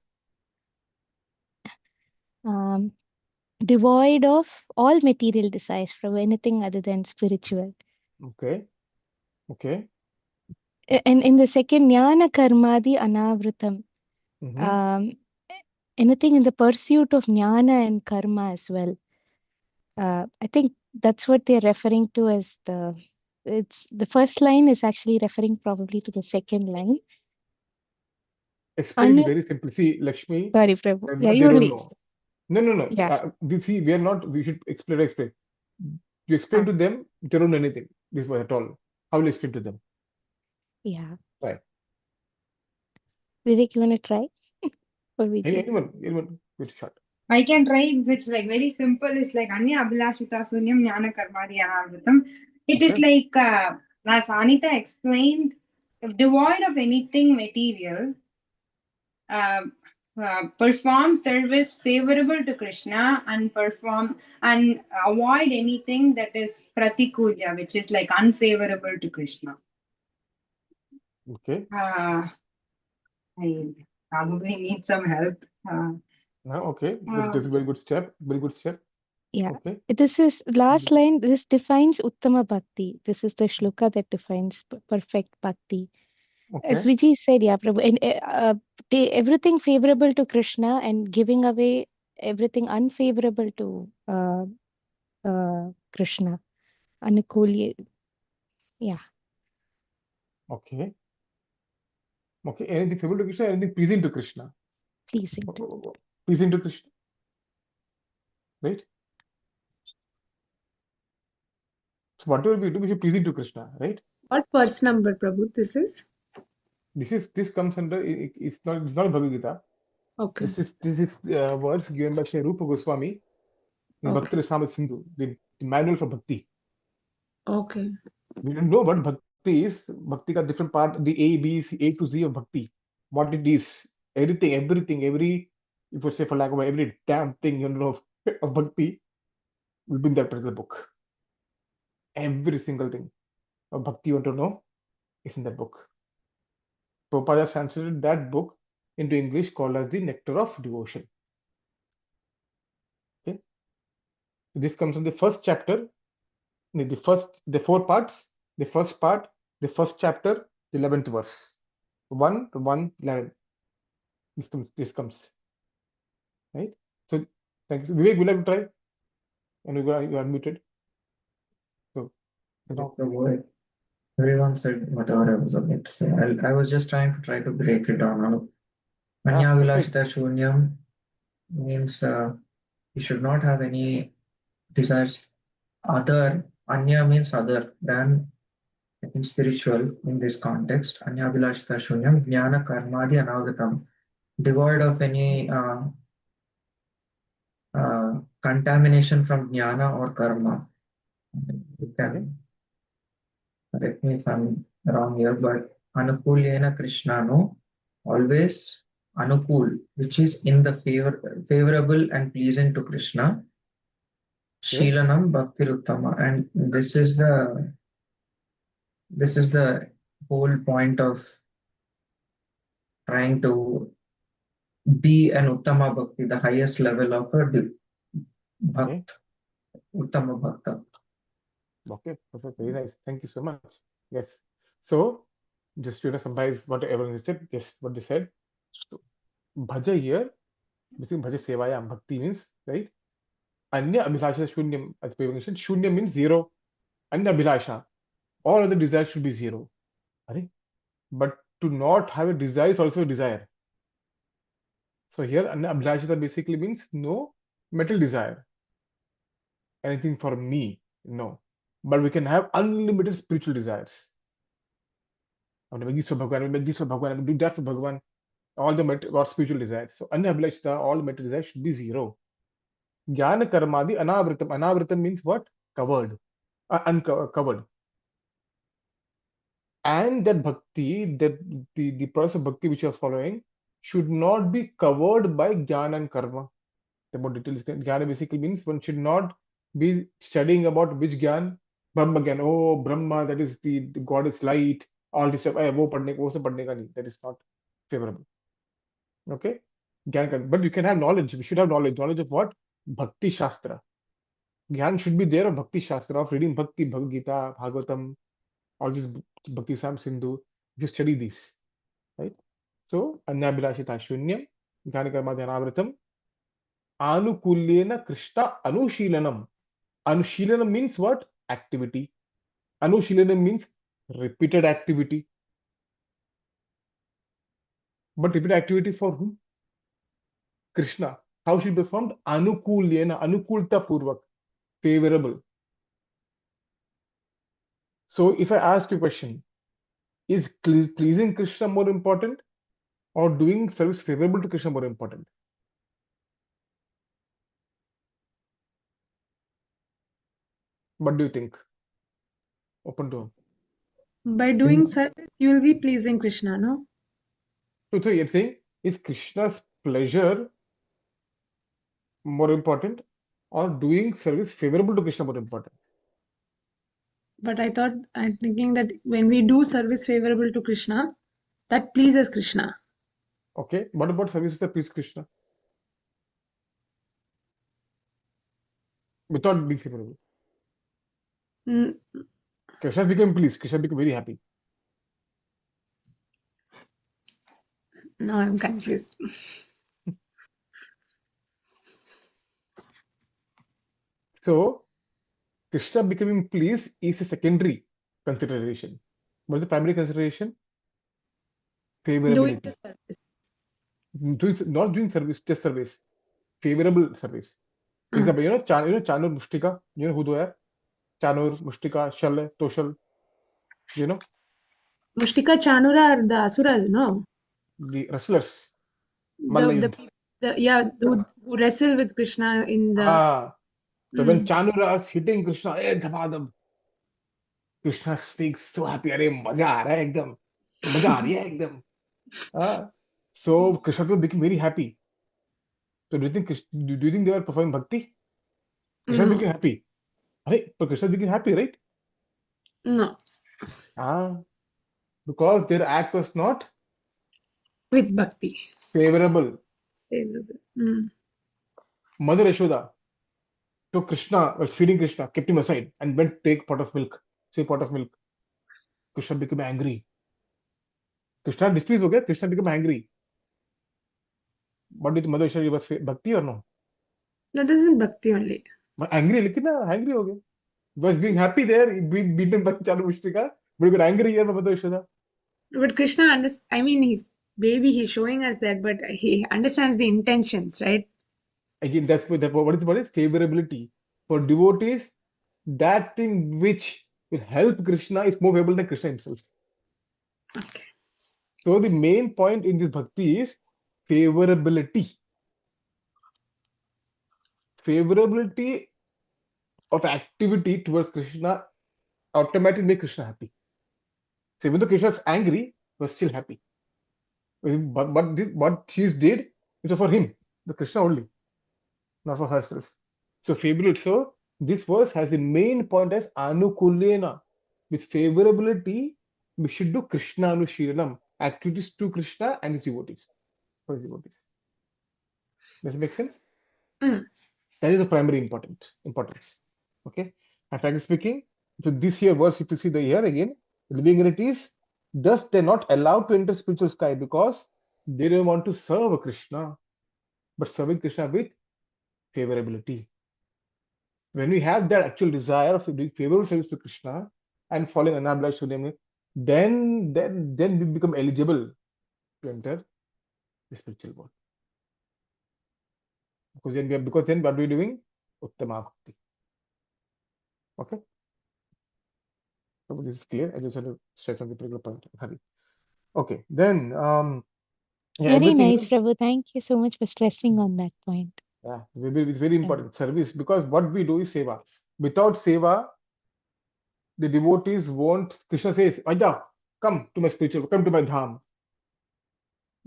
desires? devoid of all material desires from anything other than spiritual. Okay. And in the second, Jnana Karmadi Anavritam. Mhm. Anything in the pursuit of jnana and karma as well. I think that's what they're referring to as it's the first line is actually referring probably to the second line. Explain it Anu, very simply. See, Lakshmi, sorry, Prabhu. Yeah, they you don't only. know. No. Yeah. See, we are not. We should explain. You explain Ah, to them. They don't know anything. This was at all. How will you explain to them? yeah. Right. Vivek, you want to try? Or Vijay? Anyone. Good shot. I can try if it's like very simple. It's like Anya Abhilashita Sunyam Jnana Karmadi Anavritam. It is Okay. like, as Anita explained, devoid of anything material, uh, perform service favorable to Krishna and perform and avoid anything that is pratikulya, which is like unfavorable to Krishna. Okay. I probably need some help. Now, okay. That's a very good step. Very good step. Yeah. Okay. This is last line. This defines Uttama Bhakti. This is the shloka that defines perfect Bhakti. As Okay. Vijay said, yeah, Prabhu, and everything favorable to Krishna and giving away everything unfavorable to Krishna. Anukuli, yeah, Okay. Okay. Anything favorable to Krishna, anything pleasing to Krishna. pleasing to. Pleasing to Krishna. Right? So whatever we do, we should pleasing to Krishna, right? What verse number, Prabhu, this is? This comes under it's not Bhagavad Gita. Okay. This is words given by Sri Rupa Goswami in Bhakti Okay. Rasamrita Sindhu, the manual for Bhakti. Okay. We don't know what Bhakti is. Bhakti got different part, the A, B, C, A to Z of Bhakti. What it is, everything, every, if you say for lack of every damn thing you know of Bhakti will be in that particular book. Every single thing of Bhakti you want to know is in that book. Prabhupada has translated that book into English called as the Nectar of Devotion. Okay, so this comes in the first chapter, the four parts, the first part, the first chapter, the 11th verse, 1 to 1, 11. This comes, right? So thank you. Vivek, will you try? And you are unmuted. So No, Prabhu, everyone said whatever I was about to say. I was just try to break it down. Now, yeah, Anya perfect. Vilashita Shunyam means you should not have any desires other. Anya means other than I think spiritual in this context. Anya Vilashita Shunyam, Jnana Karmadi Anavritam, devoid of any contamination from jnana or karma. You Okay, can correct me if I'm wrong here, but Anukulyena Krishnano, always Anukul, which is in the favorable and pleasing to Krishna. okay, Sheelanam Bhaktiruttama, and this is the whole point of trying to be an Uttama Bhakti, the highest level of a okay, Bhakt, Uttama Bhakta. okay, perfect. Very nice. Thank you so much. Yes. So just to summarize what everyone said, yes, what they said. So bhaja here, basically bhaja sevayam, bhakti means, right? Anya abhilasha shunyam, as Prabhupada mentioned, shunyam means zero. Anya abhilasha, all other desires should be zero. Right? But to not have a desire is also a desire. So here, abhilashita basically means no material desire, anything for me, no. But we can have unlimited spiritual desires. I want to make this for Bhagavan, I will make this for Bhagavan, I will do that for Bhagavan, all the or spiritual desires. So abhilashita, all the material desires should be zero. Jnana karmadi anavritam. Anavritam means what? Covered, uncovered. And that bhakti, that the process of bhakti which you are following should not be covered by jnana and karma. The more details, jnana basically means one should not be studying about which jnana, Brahma jnana. Oh, Brahma, that is the God is light. All this stuff. वो सब पढ़ने का नहीं. That is not favorable. Okay, but you can have knowledge. We should have knowledge. Knowledge of what? Bhakti Shastra. Gyan should be there of Bhakti Shastra, of reading Bhakti, Bhagavad Gita, Bhagavatam, all this Bhakti Sam Sindhu. You study these, right? So, Annabhilashita Shunyam, Jnanakarma Dhanavratam, Anukulyena Krishna Anushilanam. Anushilanam means what? Activity. Anushilanam means repeated activity. But repeated activity for whom? Krishna. How should be performed? Anukulyena, Anukulta Purvak, favorable. So, if I ask you a question, is pleasing Krishna more important or doing service favorable to Krishna more important? What do you think? Open to him. By doing service, you will be pleasing Krishna, no? So you're saying, is Krishna's pleasure more important or doing service favorable to Krishna more important? But I'm thinking that when we do service favorable to Krishna, that pleases Krishna. Okay, what about services that please Krishna without being favorable? Mm, Krishna became pleased, Krishna became very happy. now I'm confused. So Krishna becoming pleased is a secondary consideration. What is the primary consideration? Doing the Favorability. service. Not doing service, just service. Favorable service. Example, Chanur Mushtika, you know who they are? Chanur, Mushtika, Shal, Toshal, you know, Mushtika Chanura are the asuras, no? the wrestlers, The Mallayuddha. people, who wrestle with Krishna in the. Ah, so when Mm. Chanura is hitting Krishna, धमाधम, Krishna speaks so happy, अरे मजा आ रहा है एकदम, मजा आ रही है एकदम. Ah, so Krishna was became very happy. So do you think they were performing bhakti? Krishna No, became happy. Right? But Krishna became happy, right? no, Ah, because their act was not with bhakti. favorable. Favorable. Mm. Mother Yashoda took Krishna, was feeding Krishna, kept him aside, and went take pot of milk. Say pot of milk. Krishna became angry. Krishna displeased हो गया. Krishna became angry. What did Mother Yashoda was bhakti or no? That isn't bhakti only. But angry, लेकिन ना angry हो गया. He was being happy there, beaten by Chalu Mushtika, but he got angry here by Mother Yashoda. But Krishna I mean, he's showing us that, but he understands the intentions, right? Again, that's what is favorability for devotees. That thing which will help Krishna is more favorable than Krishna himself. Okay. So the main point in this bhakti is favorability. Favorability of activity towards Krishna automatically make Krishna happy. So even though Krishna is angry, he was still happy. What she did is for him, the Krishna only, not for herself. So favorability. So this verse has the main point as anukulyena. With favorability, we should do Krishna anushiranam, activities to Krishna and his devotees. For his devotees. Does it make sense? Mm. That is the primary importance. Okay. And frankly speaking, so this here verse, if you see the here again, living entities, thus they're not allowed to enter spiritual sky because they don't want to serve Krishna, but serving Krishna with favorability. When we have that actual desire of doing favorable service to Krishna and following Anabhilashita Shunyam, then we become eligible to enter the spiritual world. Because then what are we doing? Uttama Bhakti. Okay. So this is clear. I just had to stress on the particular point. Hurry. Okay. Then yeah, Very everything nice, else. Prabhu. Thank you so much for stressing on that point. Yeah, it's very Yeah. important. Service, because what we do is seva. Without seva, the devotees won't. Krishna says, Aja, come to my spiritual, come to my dham.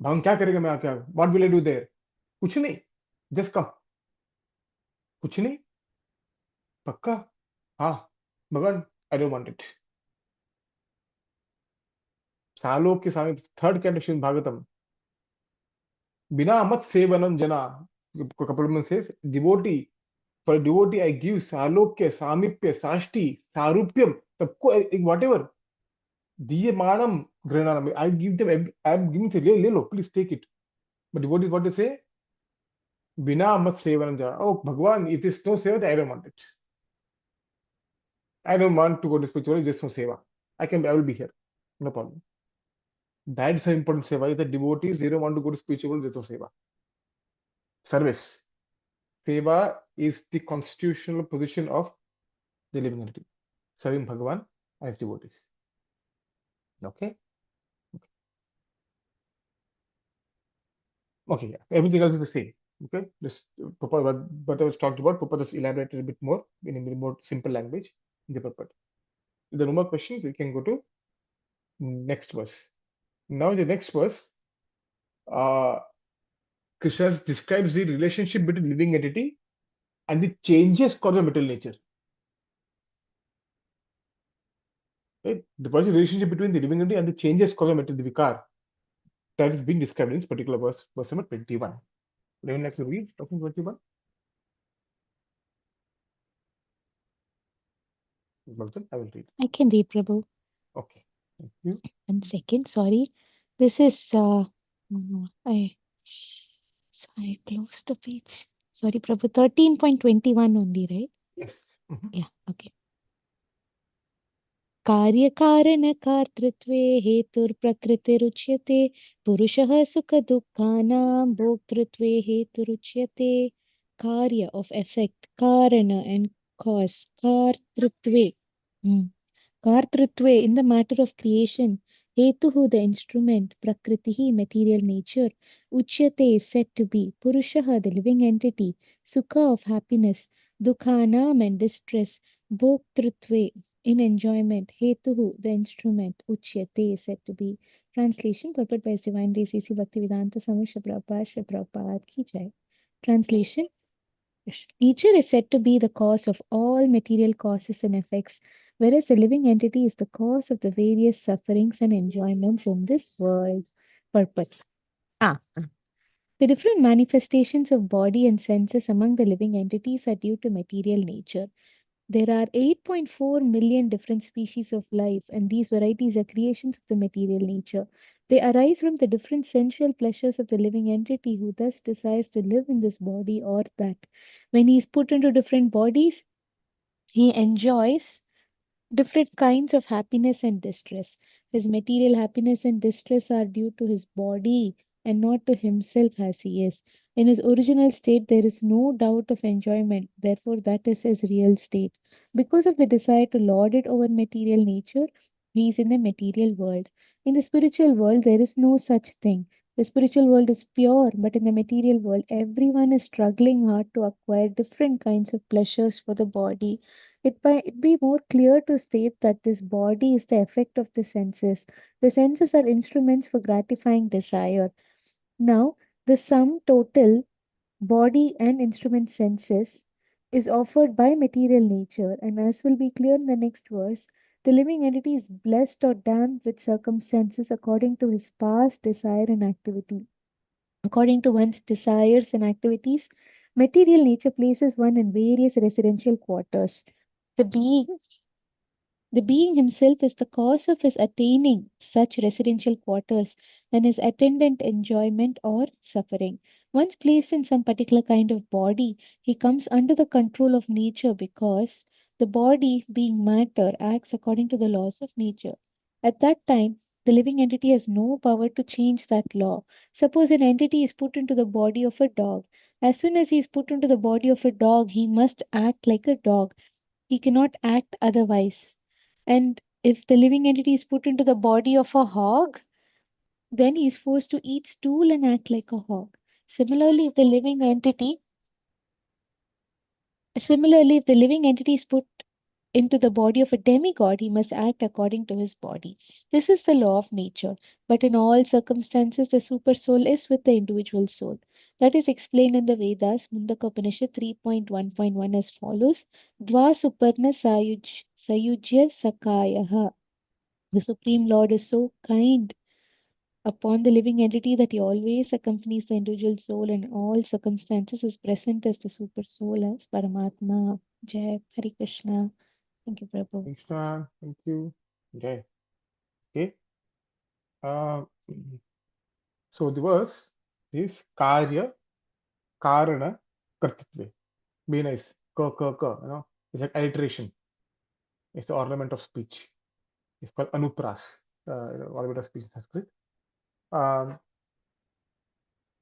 भगवान क्या करेगा मैं आके? What will I do there? कुछ नहीं. Just come. कुछ नहीं. पक्का? हाँ. भगवान, I don't want it. सालों के सामने third canto Srimad Bhagavatam. बिना मत सेवनम जना. Kapil says, devotee. For devotee, I give salokya, samipya, sashti, sarupyam, सबको whatever. Diyamanam Grananam. I give them, I'm giving to Lelo, please take it. But devotees what they say? Bina mat sevanam. Oh, Bhagwan, if there's no seva, I don't want it. I don't want to go to spiritual, just no seva. I will be here. No problem. That's an important seva. Is that devotees, they don't want to go to spiritual, just no seva. Service. Seva is the constitutional position of the living entity. Serving Bhagavan as devotees. Okay? Okay, yeah. Everything else is the same. Okay? Just Papa, what I was talked about, Papa just elaborated a bit more in a more simple language in the purport. If there are no more questions, we can go to next verse. Now, the next verse, uh, Krishna describes the relationship between living entity and the changes caused by material nature. Right? The relationship between the living entity and the changes caused by material, the vikar, that is being described in this particular verse, verse number 21. Would anyone like to read verse 21? Bhagwan, I will read. I can read, Prabhu. Okay. Thank you. 1 second, sorry. This is so I closed the page. Sorry, Prabhu. 13.21 only, right? Yes. Mhm. Yeah, okay. कार्यकारणकर्तृत्वे हेतुर्प्रकृतिरुच्यते पुरुषः सुखदुःखानां भोक्तृत्वे हेतुरुच्यते कार्य of effect karana and cause kartritve kartritve in the matter of creation hetuhu the instrument prakritihi material nature uchyate is said to be purushah the living entity sukha of happiness dukhanam and distress bhoktritve in enjoyment, hetuhu, the instrument, uchyate is said to be. Translation, purport by His Divine Grace A.C. Bhaktivedanta Swami Srila Prabhupada, Srila Prabhupada ki jai. Translation, nature is said to be the cause of all material causes and effects, whereas the living entity is the cause of the various sufferings and enjoyments in this world. Purport. The different manifestations of body and senses among the living entities are due to material nature. There are 8.4 million different species of life, and these varieties are creations of the material nature. They arise from the different sensual pleasures of the living entity who thus desires to live in this body or that. When he is put into different bodies, he enjoys different kinds of happiness and distress. His material happiness and distress are due to his body and not to himself as he is. In his original state, there is no doubt of enjoyment, therefore, that is his real state. Because of the desire to lord it over material nature, he is in the material world. In the spiritual world, there is no such thing. The spiritual world is pure, but in the material world, everyone is struggling hard to acquire different kinds of pleasures for the body. It might be more clear to state that this body is the effect of the senses. The senses are instruments for gratifying desire. Now, the sum total body and instrument senses is offered by material nature, and as will be clear in the next verse, the living entity is blessed or damned with circumstances according to his past desire and activity. According to one's desires and activities, material nature places one in various residential quarters. The being the being himself is the cause of his attaining such residential quarters and his attendant enjoyment or suffering. Once placed in some particular kind of body, he comes under the control of nature because the body, being matter, acts according to the laws of nature. At that time, the living entity has no power to change that law. Suppose an entity is put into the body of a dog. As soon as he is put into the body of a dog, he must act like a dog. He cannot act otherwise. And if the living entity is put into the body of a hog, then he is forced to eat stool and act like a hog. Similarly, if the living entity Similarly, if the living entity is put into the body of a demigod, he must act according to his body. This is the law of nature. But in all circumstances, the super soul is with the individual soul. That is explained in the Vedas, Mundaka Upanishad 3.1.1 as follows: Dva Suparna Sayujya Sakayaha. The Supreme Lord is so kind upon the living entity that he always accompanies the individual soul in all circumstances, is present as the super soul, as Paramatma. Jai Hari Krishna. Thank you, Prabhu. Krishna, thank you. Jai. Uh, so the verse is Karya Karana Kartatve. Be nice. You know, it's like alliteration. It's the ornament of speech. It's called Anupras, ornament of speech in Sanskrit. Um,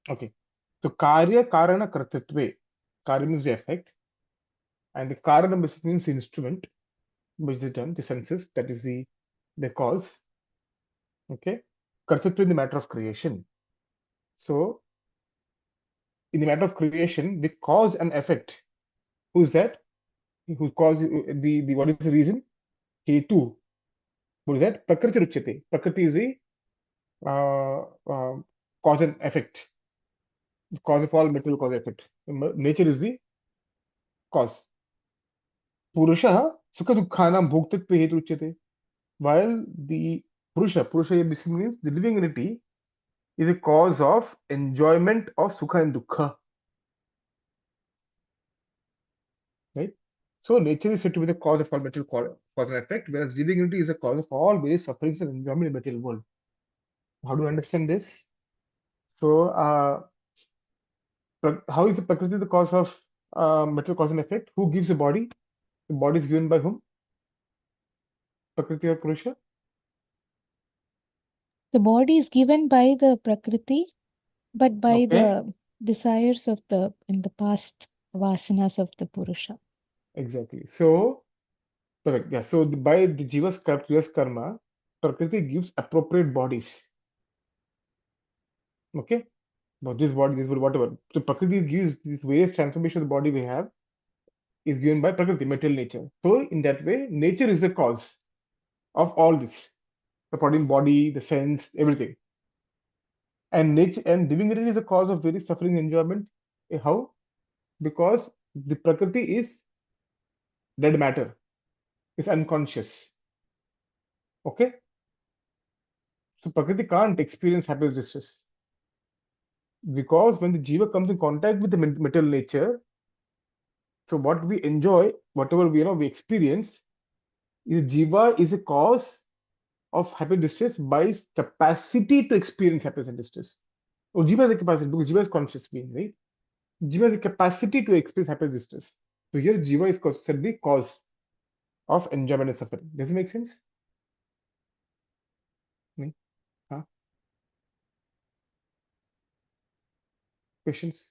okay. So Karya Karana Kartatve. Karya means the effect, and the Karana basically means the instrument, which is the term, the senses, that is the cause. Okay. Kartatva in the matter of creation. So in the matter of creation, the cause and effect. Who's that? Who caused the what is the reason? Hetu. What is that? Prakriti Ruchyate. Prakriti is the uh, uh, cause and effect. The cause of all material cause effect. Nature is the cause. Purusha Sukha Dukkhanam Bhoktatve Hetu Ruchyate. While the Purusha basically means the living entity is a cause of enjoyment of Sukha and Dukkha. Right? So nature is said to be the cause of all material cause and effect, whereas living entity is the cause of all various sufferings and enjoyment in the material world. How do you understand this? So, how is the Prakriti the cause of material cause and effect? Who gives the body? The body is given by whom? Prakriti or Purusha? The body is given by the Prakriti, but by Okay, the desires of the in the past vasanas of the Purusha. exactly. So, correct. Yeah. So, by the Jiva's karma, Prakriti gives appropriate bodies. Okay. But this body, whatever. So, Prakriti gives these various transformations of the body we have is given by Prakriti, material nature. So, in that way, nature is the cause of all this. The body, the sense, everything. And nature and living entity is the cause of very suffering and enjoyment. How? Because the Prakriti is dead matter, is unconscious. Okay? So Prakriti can't experience happiness distress. Because when the Jiva comes in contact with the material nature, so what we enjoy, whatever we experience, is Jiva is a cause of happiness distress by its capacity to experience happiness and distress. Or Jiva has a capacity because Jiva is conscious being, right? Jiva has a capacity to experience happiness distress. So here Jiva is considered the cause of enjoyment and suffering. Does it make sense? Hmm? Huh? Questions?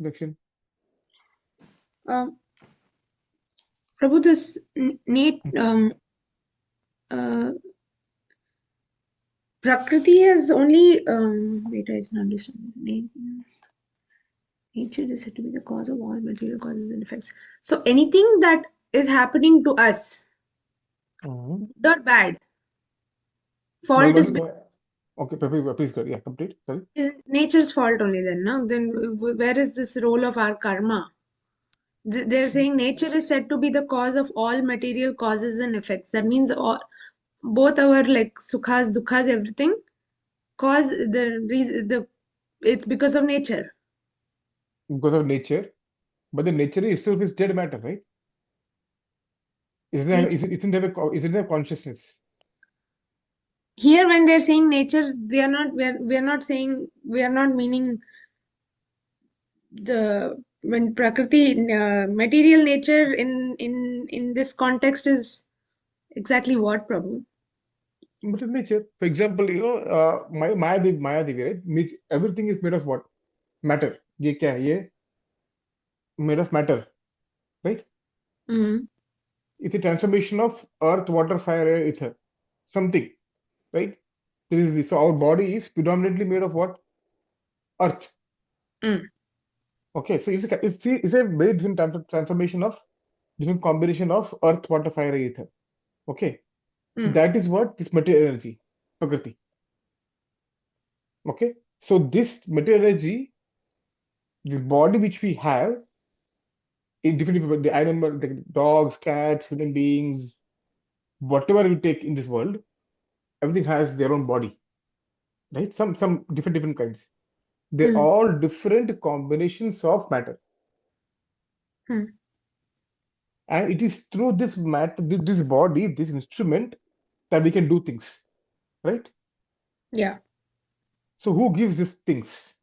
Direction? Um, Prabhu, this uh, Prakriti is only wait, I didn't understand. Nature is said to be the cause of all material causes and effects. So anything that is happening to us, Mhm. good or bad, Well, fault what is is okay, please go. Yeah, complete. Sorry. is nature's fault only then, no? Then where is this role of our karma? They're saying nature is said to be the cause of all material causes and effects. That means both our like sukhas, dukhas, everything cause the reason it's because of nature. Because of nature, but the nature itself is dead matter, right? Isn't Nature. it, isn't there consciousness? Here when they're saying nature, we are not saying, we are not meaning the when prakriti material nature in this context is exactly what, Prabhu? But it's nature. For example, Maya Devi, right? Everything is made of what? Matter. ये क्या है? ये made of matter, right? Mm. It's a transformation of earth, water, fire, air, ether. Something, right? So our body is predominantly made of what? Earth. Mm. Okay, so it's a very different transformation of different combination of earth, water, fire, ether. Okay, so Mm. that is what this material energy, Prakriti. Okay, so this material energy, the body which we have, in different the animal, the dogs, cats, human beings, whatever we take in this world, everything has their own body, right? Some different kinds. They're Mm. all different combinations of matter, Mm. and it is through this matter, this body, this instrument, that we can do things. right? Yeah. So who gives these things?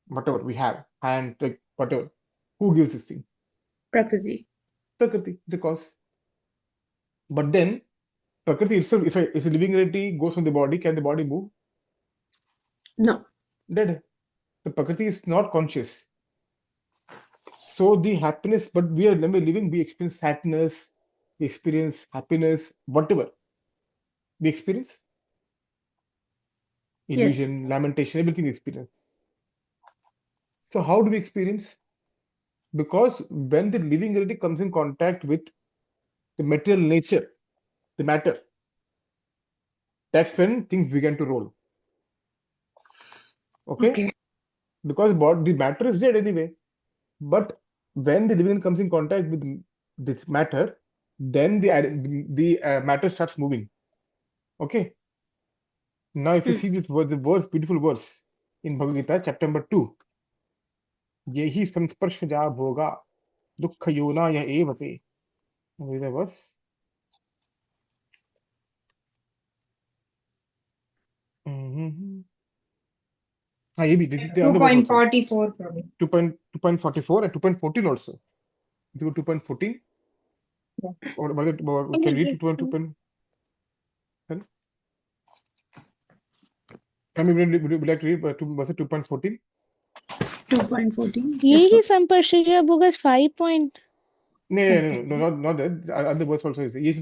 Whatever we have, and like whatever. Who gives this thing? Prakriti. Prakriti, the cause. But then Prakriti itself, if a living entity goes from the body, can the body move? No. Dead. The Prakriti is not conscious. So the happiness, but we are when we're living, we experience sadness, we experience happiness, whatever we experience, Yes. illusion, lamentation, everything we experience. So how do we experience? Because when the living entity comes in contact with the material nature, the matter, that's when things begin to roll. Okay? Okay. Because the matter is dead anyway. But when the living comes in contact with this matter, then the matter starts moving. Okay? Now, if you Mm. see this verse, the verse, beautiful verse in Bhagavad Gita, chapter number 2, yehi samsparshaja bhoga dukkha yona ya evate. What is the verse? Mm-hmm. ये भी the other verse also 2.44 probably. 2.44 and 2.14 also. If you go 2.14, Yeah. or can you read 2.2? Can would you like to read verse 2.14? 2.14. Yes. Yehi Samparshaya book is 5 point No, something. not that. The other verse also is yes,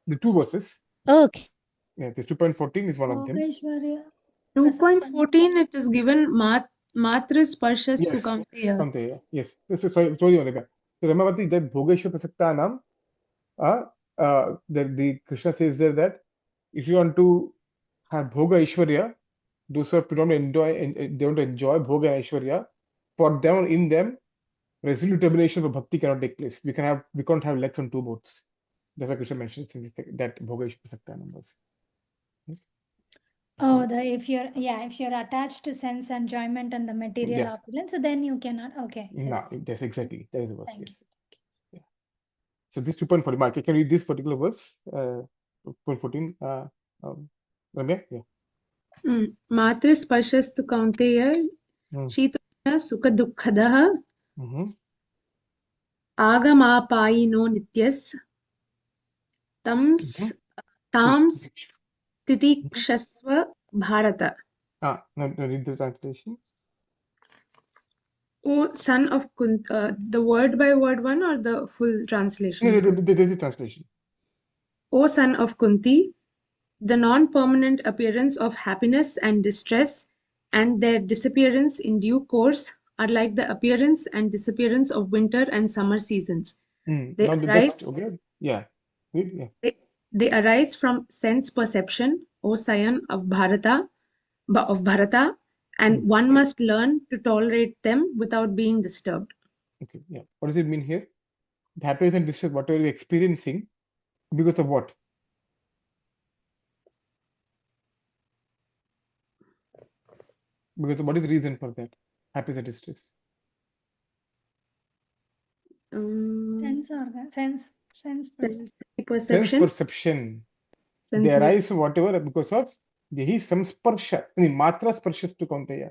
the two verses. Okay. Yeah, this 2.14 is one of them. 2.14, it is given Matris Parshas to Yes, Kamteya. Kanteya. Yes. This is sorry, Onika. So Ramavati, that Bhogeshwar Prasaktanam, the Krishna says there that if you want to have Bhoga Ishwarya, those who are predominantly they want to enjoy Bhoga and Ishwarya, for them in them, resolute determination of bhakti cannot take place. We can't have legs on two boats. That's what Krishna mentions in that Bhoga Ishwarya Prasaktanam verse. Yes. Oh, if you're attached to sense enjoyment and the material Yeah. opulence, then you cannot. Okay. No, Yes. that's exactly that is the verse. Thank Yes. you. Yeah. So this 2.40, Mark, can you read this particular verse? 2.14. Ramya? Yeah. Matris Parshas to Kamteya. Mm. Shitana Sukha Dukkadaha. Mm-hmm. Agamapaino Nityas. Mm-hmm. Tams Tams Titikshasva Bharata. Now read the translation. O son of the word by word one or the full translation No, you want? there is a translation. O son of Kunti, the non-permanent appearance of happiness and distress and their disappearance in due course are like the appearance and disappearance of winter and summer seasons. They Now arise, that's okay. Yeah. Read, yeah. they arise from sense perception, O scion of Bharata, and one must learn to tolerate them without being disturbed. Okay. Yeah. What does it mean here? The happiness and distress, whatever you're experiencing, because of what? Because what is the reason for that? Happiness and distress. Sense organ, sense perception. Sensory Sense perception, perception. They sensory. arise from whatever because of the some sparsha. I mean, matra sparshas to Kaunteya.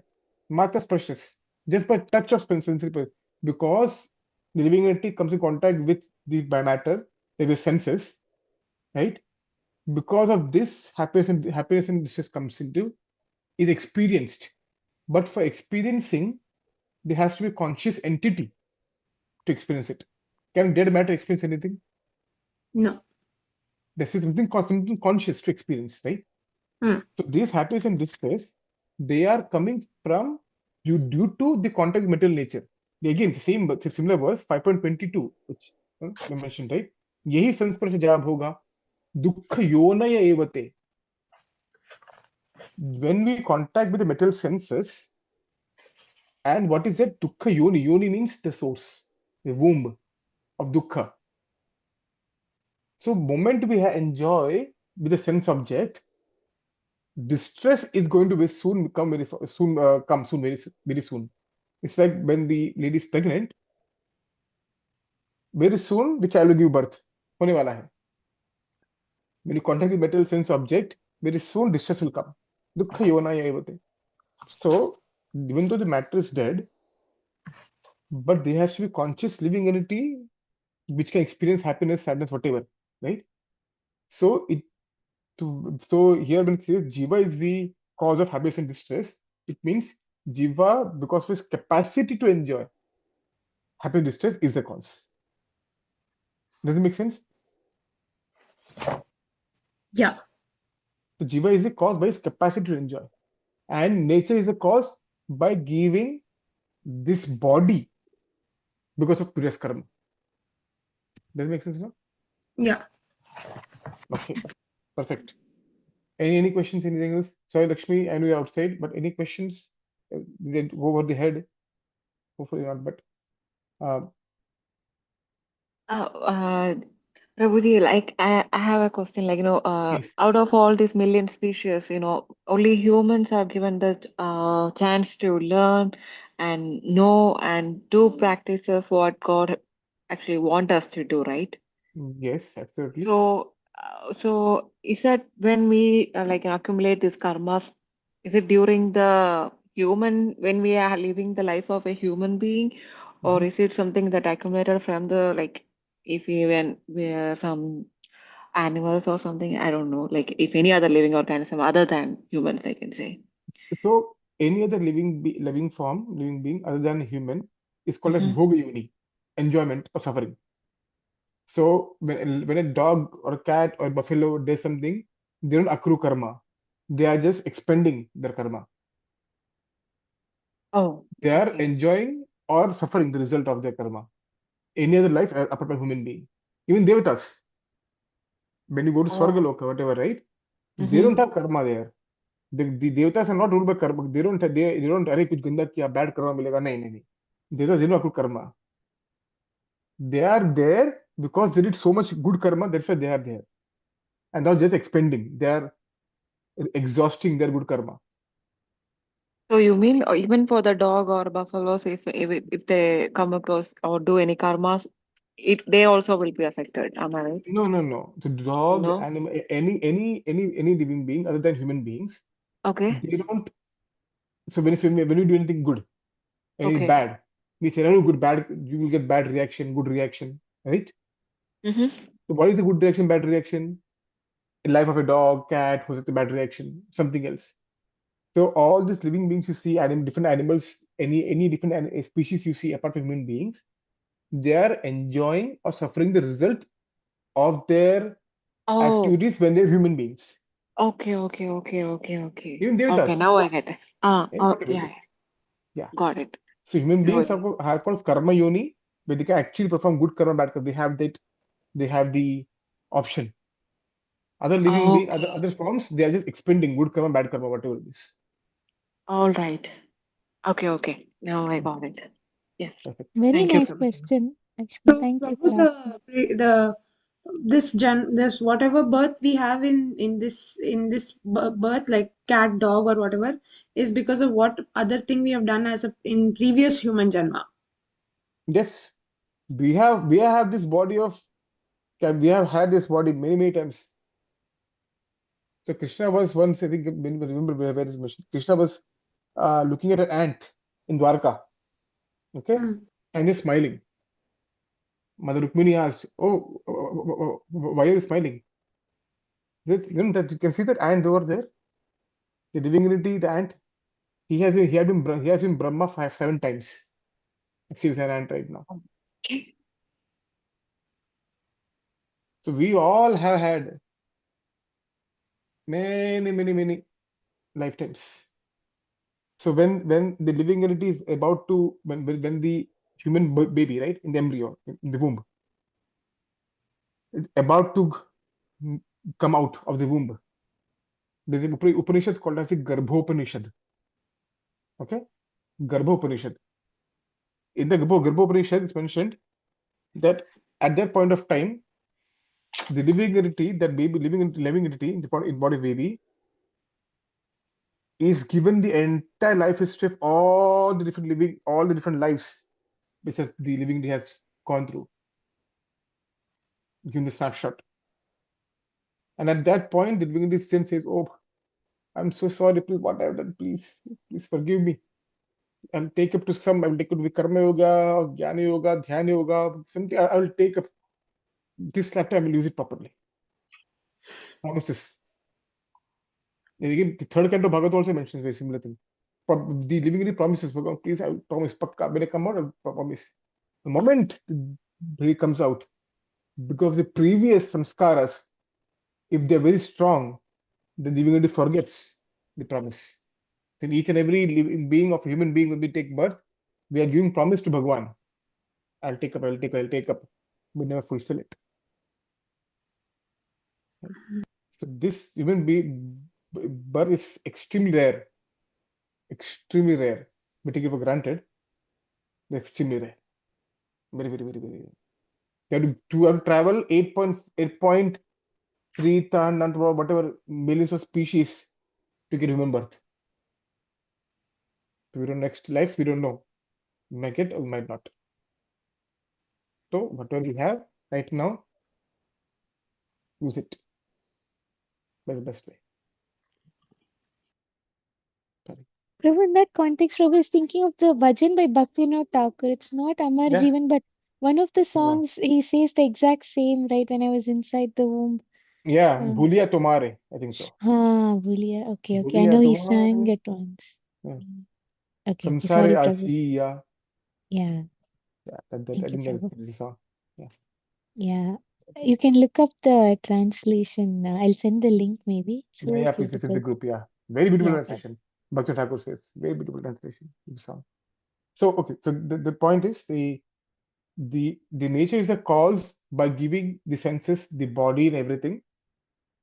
Matra sparshas. Just by touch of sensory because the living entity comes in contact with the by matter, with the senses, right? Because of this, happiness and distress comes into is experienced. But for experiencing, there has to be a conscious entity to experience it. Can dead matter experience anything? No. This is something conscious to experience, right? Hmm. So these happiness and distress, they are coming from you due to the contact with material nature. Again, the same similar verse 5.22, which we mentioned, right? यही संस्पर्श जाब होगा दुख योनय एवते. When we contact with the material senses, and what is that? Dukkha yoni. Yoni means the source, the womb of dukkha. So, moment we enjoy with the sense object, distress is going to be soon come very soon come soon very soon. It's like when the lady is pregnant, very soon the child will give birth. होने वाला है. When you contact the material sense object, very soon distress will come. Dukkha yona evate. So, even though the matter is dead, but there has to be conscious living entity which can experience happiness, sadness, whatever, right? So, so here when it says jiva is the cause of happiness and distress, it means jiva, because of its capacity to enjoy happiness, distress, is the cause. Does it make sense? Yeah. So, jiva is the cause by its capacity to enjoy, and nature is the cause by giving this body because of previous karma. Does it make sense now? Yeah. Okay, perfect. Any questions? Anything else? Sorry, Lakshmi, I know you're outside, but any questions? They go over the head. Hopefully not, but uh, Uh, uh, Prabhuji, like I have a question, like, please. out of all these million species, only humans are given the chance to learn and know and do practices what God actually want us to do, right? Yes, absolutely. So is that when we like accumulate these karmas, is it during the human when we are living the life of a human being, or Mhm. is it something that accumulated from the like if we when we are from animals or something? I don't know, like if any other living organism other than humans, I can say. So any other living form, living being other than human is called as Mm-hmm. bhoga yoni, enjoyment or suffering. So when a dog or a cat or buffalo does something, they don't accrue karma. They are just expending their karma. Oh, They are okay. enjoying or suffering the result of their karma. Any other life apart from human being, even devatas, when you go to Oh. Swargaloka, whatever, right? They Mm-hmm. don't have karma there. The devatas are not ruled by karma. They don't अरे कुछ गंदा किया bad karma मिलेगा नहीं. Devatas they don't accrue karma. They are there because they did so much good karma. That's why they are there, and now just expending. They are exhausting their good karma. So you mean even for the dog or buffaloes, if they come across or do any karmas, they also will be affected. Am I right? No. The dog, No. animal, any living being other than human beings, Okay. they don't. So when you do anything good, any Okay. bad, we say, oh, good, bad, you will get bad reaction, good reaction, right? Mm-hmm. So what is the good reaction, bad reaction? In life of a dog, cat, who's the bad reaction, something else. So all these living beings you see, different animals, any different species you see apart from human beings, they are enjoying or suffering the result of their Oh, activities when they're human beings. okay. Even Okay, devatas, now I get it. not Yeah, devatas. Yeah. got it. So human Now I beings get it. are called karma yoni, where they can actually perform good karma, bad karma. They have the option. Other living being, Okay, other forms, they are just expending good karma, bad karma, whatever it is. all right. Okay. Now I got it. Yeah. Perfect. Very Thank you, nice Prabhuji. question, Lakshmi. So Thank you Prabhu, for asking. this whatever birth we have in this birth, like cat, dog, or whatever, is because of what other thing we have done as a in previous human janma. Yes, we have this body of we have had this body many times. So Krishna was once, I think, remember where is mentioned. Krishna was looking at an ant in Dwarka, okay, Mm. and he's smiling. Mother Rukmini asked, "Oh, why are you smiling?" That you can see that ant over there, the living entity, the ant. He has been Brahma 7 times. He's an ant right now. Okay. So we all have had many lifetimes. So when the living entity is about to when the human baby, right, in the embryo in the womb is about to mm, come out of the womb, there's an Upanishad called as the Garbhopanishad. Okay, Garbhopanishad. In the Garbhopanishad, it's mentioned that at that point of time, the living entity, that baby, living entity in the body of baby, is given the entire life history of all the different lives which has the living has gone through, given the snapshot. And at that point, the divinity then says, "Oh, I'm so sorry, please, what I've done, please forgive me. I'll take up to some, I will take it to be karma yoga, or jnana yoga, dhyana yoga, something I will take up. This lifetime I will use it properly." Promises. And again, the third canto Bhagavad also mentions very similar thing. The living entity promises, "Bhagavan, please, I will promise, pakka, when I come out, I will promise." The moment he comes out, because the previous samskaras, if they're very strong, then the living entity forgets the promise. Then each and every living being of a human being when we take birth, we are giving promise to Bhagwan. I'll take up, I'll take up, I'll take up. We never fulfill it. Right? So this human being birth is extremely rare. Extremely rare. We take it for granted. They're extremely rare. Very, very, very, very rare. You have to travel 8.3 ton and whatever millions of species to get human birth. So we don't next life, we don't know. We might get or we might not. So whatever we have right now, use it. That's the best way. Sorry. Prabhu, in that context, Prabhu is thinking of the bhajan by Bhaktivinoda Thakur. It's not Amar Yeah. Jeevan, but one of the Yeah. songs he says the exact same, right? When I was inside the womb. Yeah. Uh, Bhuliya Tomare, I think so. Bhuliya. Okay, okay. I Bhuliya know he sang Tomare. it once. Yeah. Okay, okay. Samsare Sorry, Prabhu. Achiya. Yeah, Yeah, I thank you, think that's Prabhu. the song. Yeah. Yeah. You can look up the translation. I'll send the link maybe. It's Yeah, very yeah, please, this is the beautiful. group. Yeah. Very beautiful Yeah, translation. Bhakti Thakur says, very beautiful translation of the song. So, okay, so the point is the nature is a cause by giving the senses, the body and everything.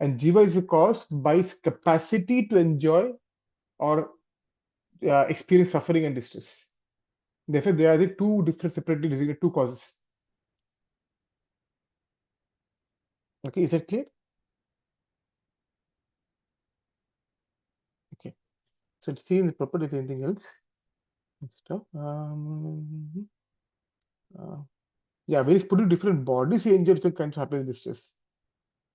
And Jiva is a cause by its capacity to enjoy or experience suffering and distress. Therefore, they are the two different, separately designated two causes. Okay, is that clear? Okay. So let's see in the property of anything else. Stuff. Yeah, when he's put in different bodies, he enjoys different kinds of happiness and distress.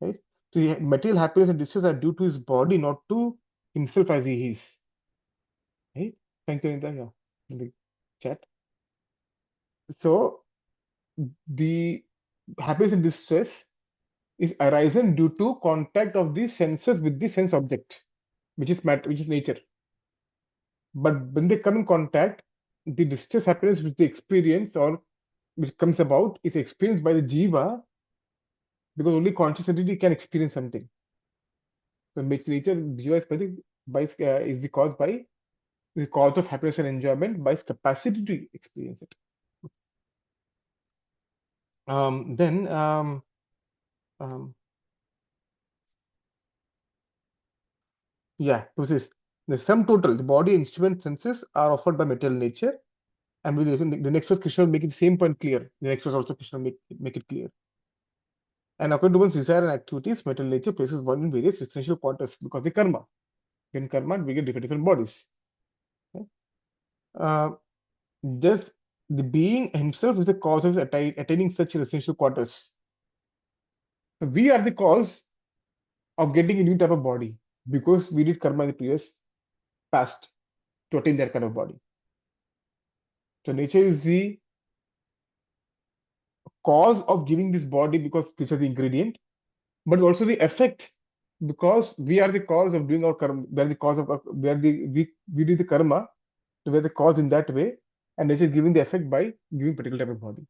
Right? So material happiness and distress are due to his body, not to himself as he is. Right? Thank you, Anita. Yeah, in the chat. So the happiness and distress is arisen due to contact of the senses with the sense object, which is matter, which is nature. But when they come in contact, the distress happiness which they experience or which comes about is experienced by the jiva because only conscious entity can experience something. So nature jiva is is the cause of happiness and enjoyment by its capacity to experience it. Then um, yeah, this is the sum total. The body, instrument, senses are offered by material nature, and with the next verse, Krishna will make it the same point clear. The next verse also Krishna will make it clear. And according to one's desire and activities, material nature places one in various essential quarters because the karma. In karma, we get different bodies. Okay? Just the being himself is the cause of attaining such essential quarters. So we are the cause of getting a new type of body because we did karma in the previous past to attain that kind of body. So nature is the cause of giving this body because this is the ingredient, but also the effect because we are the cause of doing our karma. We are the cause of we did the karma. So we are the cause in that way, and nature is giving the effect by giving particular type of body.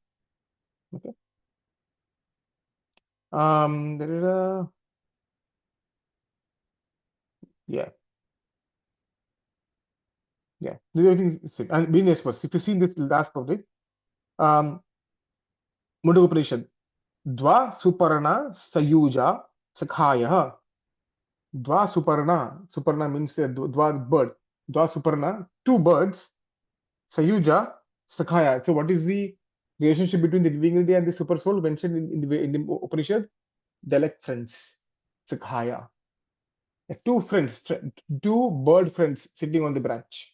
Okay. There is a yeah. Yeah, this is everything. And being experts, if you see in this last project, um, Mundaka Upanishad, Dva Suparna Sayuja Sakhaya. Dva Suparna, Suparna means Dva bird. Dva Suparna, two birds, Sayuja Sakhaya. So, what is the relationship between the living entity and the super soul mentioned in the Upanishad? They're like friends, Sakhaya. Two friends, two bird friends sitting on the branch.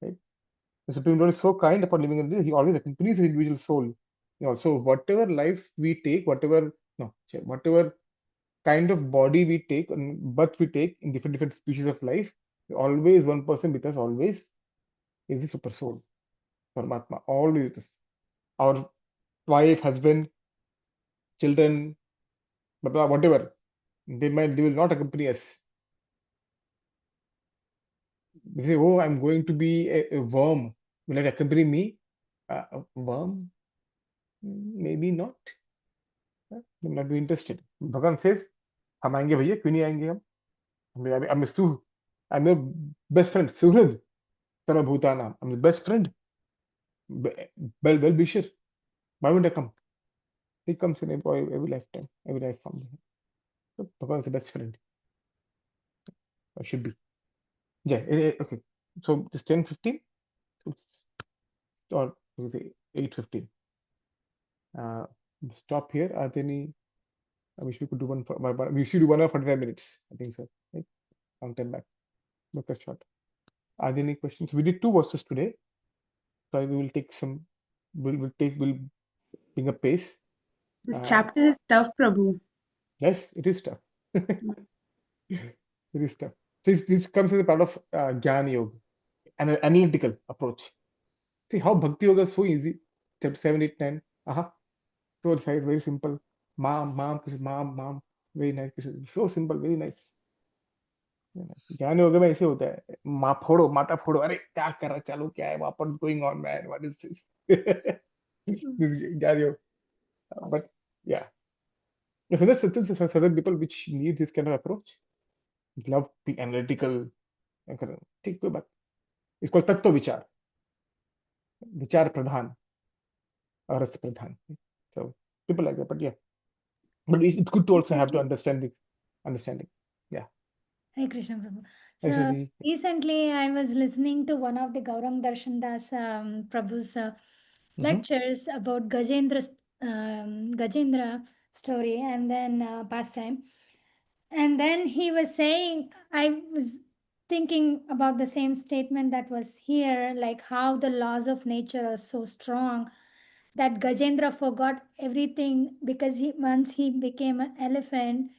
Right? The Supreme Lord is so kind upon living in this, he always accompanies his individual soul. So whatever life we take, whatever kind of body we take and birth we take in different species of life, always one person with us always is the super soul, Paramatma, always with us. Our wife, husband, children, blah, blah, whatever, they will not accompany us. They say, oh, I'm going to be a worm. Will it accompany me? A worm? Maybe not. They might be interested. Bhagavan says, हम आएंगे भैया, क्यों नहीं आएंगे हम? I'm Stu. I'm your best friend, Suhrid. Sarvabhutanam. I'm your best friend. Well, be sure. Why would I come? He comes in every lifetime, every life form. So Bhagavan is the best friend. Or should be. Yeah, okay. So just 10:15 or 8:15. Stop here. Are there any? I wish we could do one for. We should do 1 hour 45 minutes. I think so. Right? Long time back. Look at short. Are there any questions? We did 2 verses today. So we will take some. We'll bring a pace. This chapter is tough, Prabhu. Yes, it is tough. It is tough. So this comes as a part of Jnana Yoga, an analytical approach. See how Bhakti Yoga is so easy. Chapter 7, 8, 9. So it's very simple. Mom, mom. Very nice. So simple, very nice. ज्ञान योग में ऐसे होता है माँ फोड़ो माता फोड़ो अरे क्या कर रहा चालू क्या है what going on man what is this ज्ञान योग but yeah so there's certain people which need this kind of approach love the analytical ठीक कोई बात इसको तत्व विचार विचार प्रधान और रस प्रधान so people like that but yeah but it's good to also have to understand the understanding yeah Hey Krishna Prabhu. Actually, So the- recently I was listening to one of the Gaurang Darshan Das Prabhu's lectures about Gajendra story and then pastime. And then he was saying, I was thinking about the same statement that was here, like how the laws of nature are so strong that Gajendra forgot everything because once he became an elephant,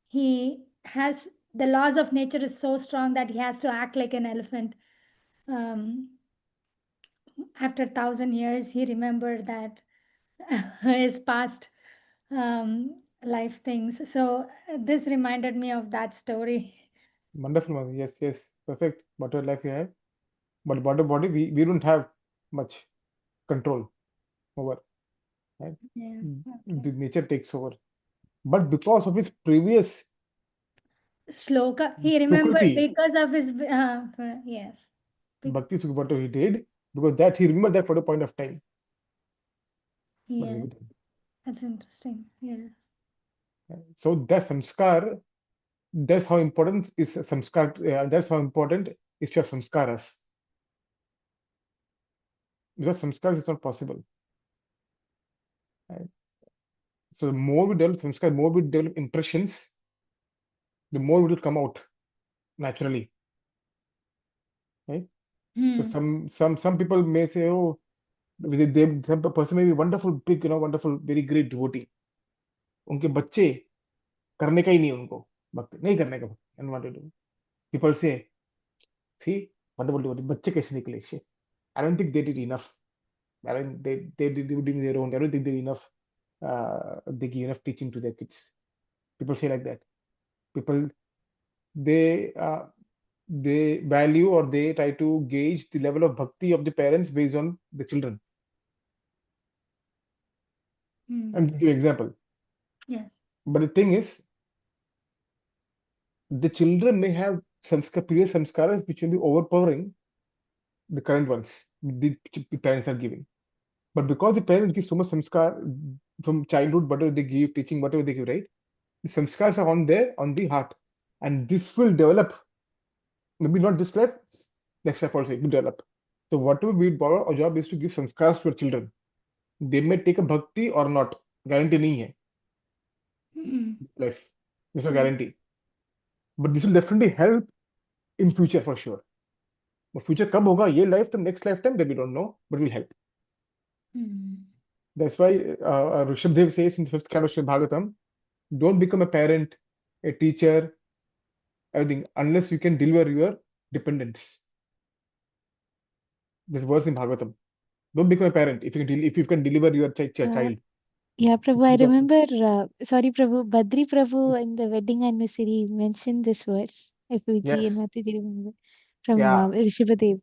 he has the laws of nature is so strong that he has to act like an elephant. After 1,000 years, he remembered that his past life things. So this reminded me of that story. wonderful Mother. Yes perfect whatever life you have but water body we don't have much control over right Yes. the nature takes over but because of his previous Shloka. He remembered sukriti because of his yes. bhakti sukha whatever he did because that he remembered that for a point of time what is Yeah, it that's interesting. Yes. so that samskar that's how important is samskar that's how important is to have samskaras because samskar is not possible right? So the more we develop samskar more we develop impressions the more it will come out naturally right so some people may say oh some person may be wonderful big wonderful very great devotee उनके बच्चे करने का ही नहीं उनको भक्ति नहीं करने का भक्ति and what to do people say see wonderful devotee बच्चे कैसे निकले shit I don't think they did enough I don't they did doing their own I don't think they did enough they give enough teaching to their kids people say like that people they they value or they try to gauge the level of bhakti of the parents based on the children. I'm giving you an example. Yes. But the thing is, the children may have previous samskaras which will be overpowering the current ones the parents are giving. But because the parents give so much samskar from childhood, whatever they give, teaching, whatever they give, right? The samskars are on there, on the heart. And this will develop, maybe not this life, next life also, it will develop. So whatever we borrow, our job is to give samskars to our children. They may take a bhakti or not. Guarantee nahi hai. Life. There's no guarantee. But this will definitely help in future for sure. But future कब होगा ये lifetime next lifetime that we don't know but will help. That's why Rishabh Dev says in the fifth canto of Bhagavatam, don't become a parent a teacher, everything, unless you can deliver your dependents. There's verse in Bhagavatam. Don't become a parent if you can deliver your child. Yeah, Prabhu, I Because- remember, sorry, Prabhu, Badri Prabhu in the wedding anniversary mentioned this verse, if you Yes. G and Mataji remember, from Yeah. Rishabhadev.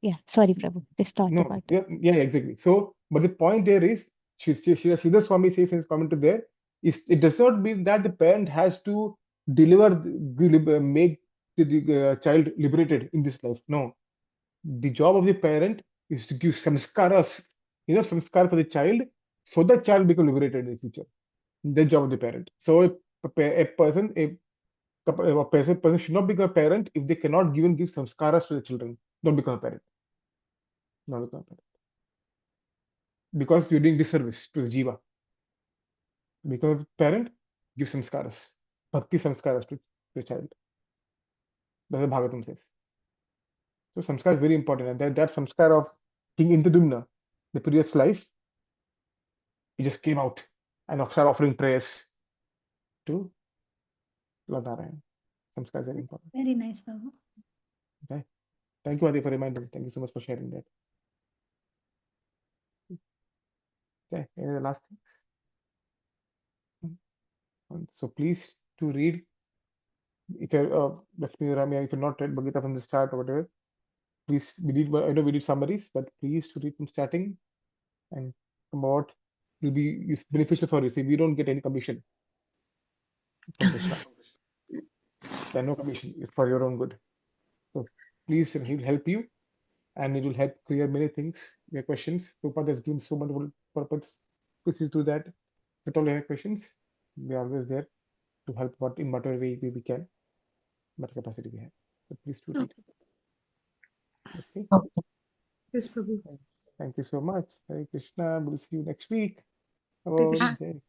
Yeah, sorry, Prabhu, this thought No. about that. Yeah, exactly. So, but the point there is, Sridhar Swami says in his commentary there, is it does not mean that the parent has to make the child liberated in this life. No. The job of the parent is to give samskaras, samskar for the child, so that child become liberated in the future. The job of the parent. So a person should not become a parent if they cannot give samskaras to the children. Don't become a parent. Not become a parent. Because you're doing disservice to the jiva. Become a parent, give samskaras. Bhakti samskaras to the child. That's what Bhagavatam says. So samskar is very important. And that samskar of King Intadumna, the previous life, he just came out and started offering prayers to Lord Narayan. Samskar is very important. Very nice, Prabhu. Okay. Thank you, Adi, for reminding. Thank you so much for sharing that. Okay. Any last thing? So please to read. If you're Lakshmi Ramya, if you're not read Bhagavad from the start or whatever, please I know we did summaries, but please to read from starting and about will be beneficial for you. See, we don't get any commission from Krishna. There's no commission. It's for your own good. So please, he'll help you and it will help clear many things, your questions. Prabhupada has given so much purpose to see through that. If all you have questions, we are always there to help in whatever way we can, what capacity we have. So please do read. Okay. Yes, Prabhu. Thank you so much. Hare Krishna. We'll see you next week. Hare Krishna. Jai.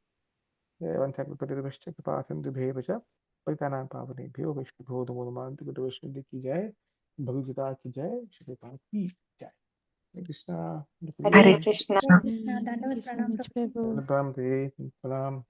वंशाकल्पतरुश्च च परितानां पावनेभ्यो वैष्णवो नमो नमः गुरु वैष्णव की जय भगवद्गीता की जय श्रीपाद की जय हरे Krishna Hare Krishna. Krishna, Thank you Dandavat so Pranam, much, Prabhu. Prabhu. प्रणाम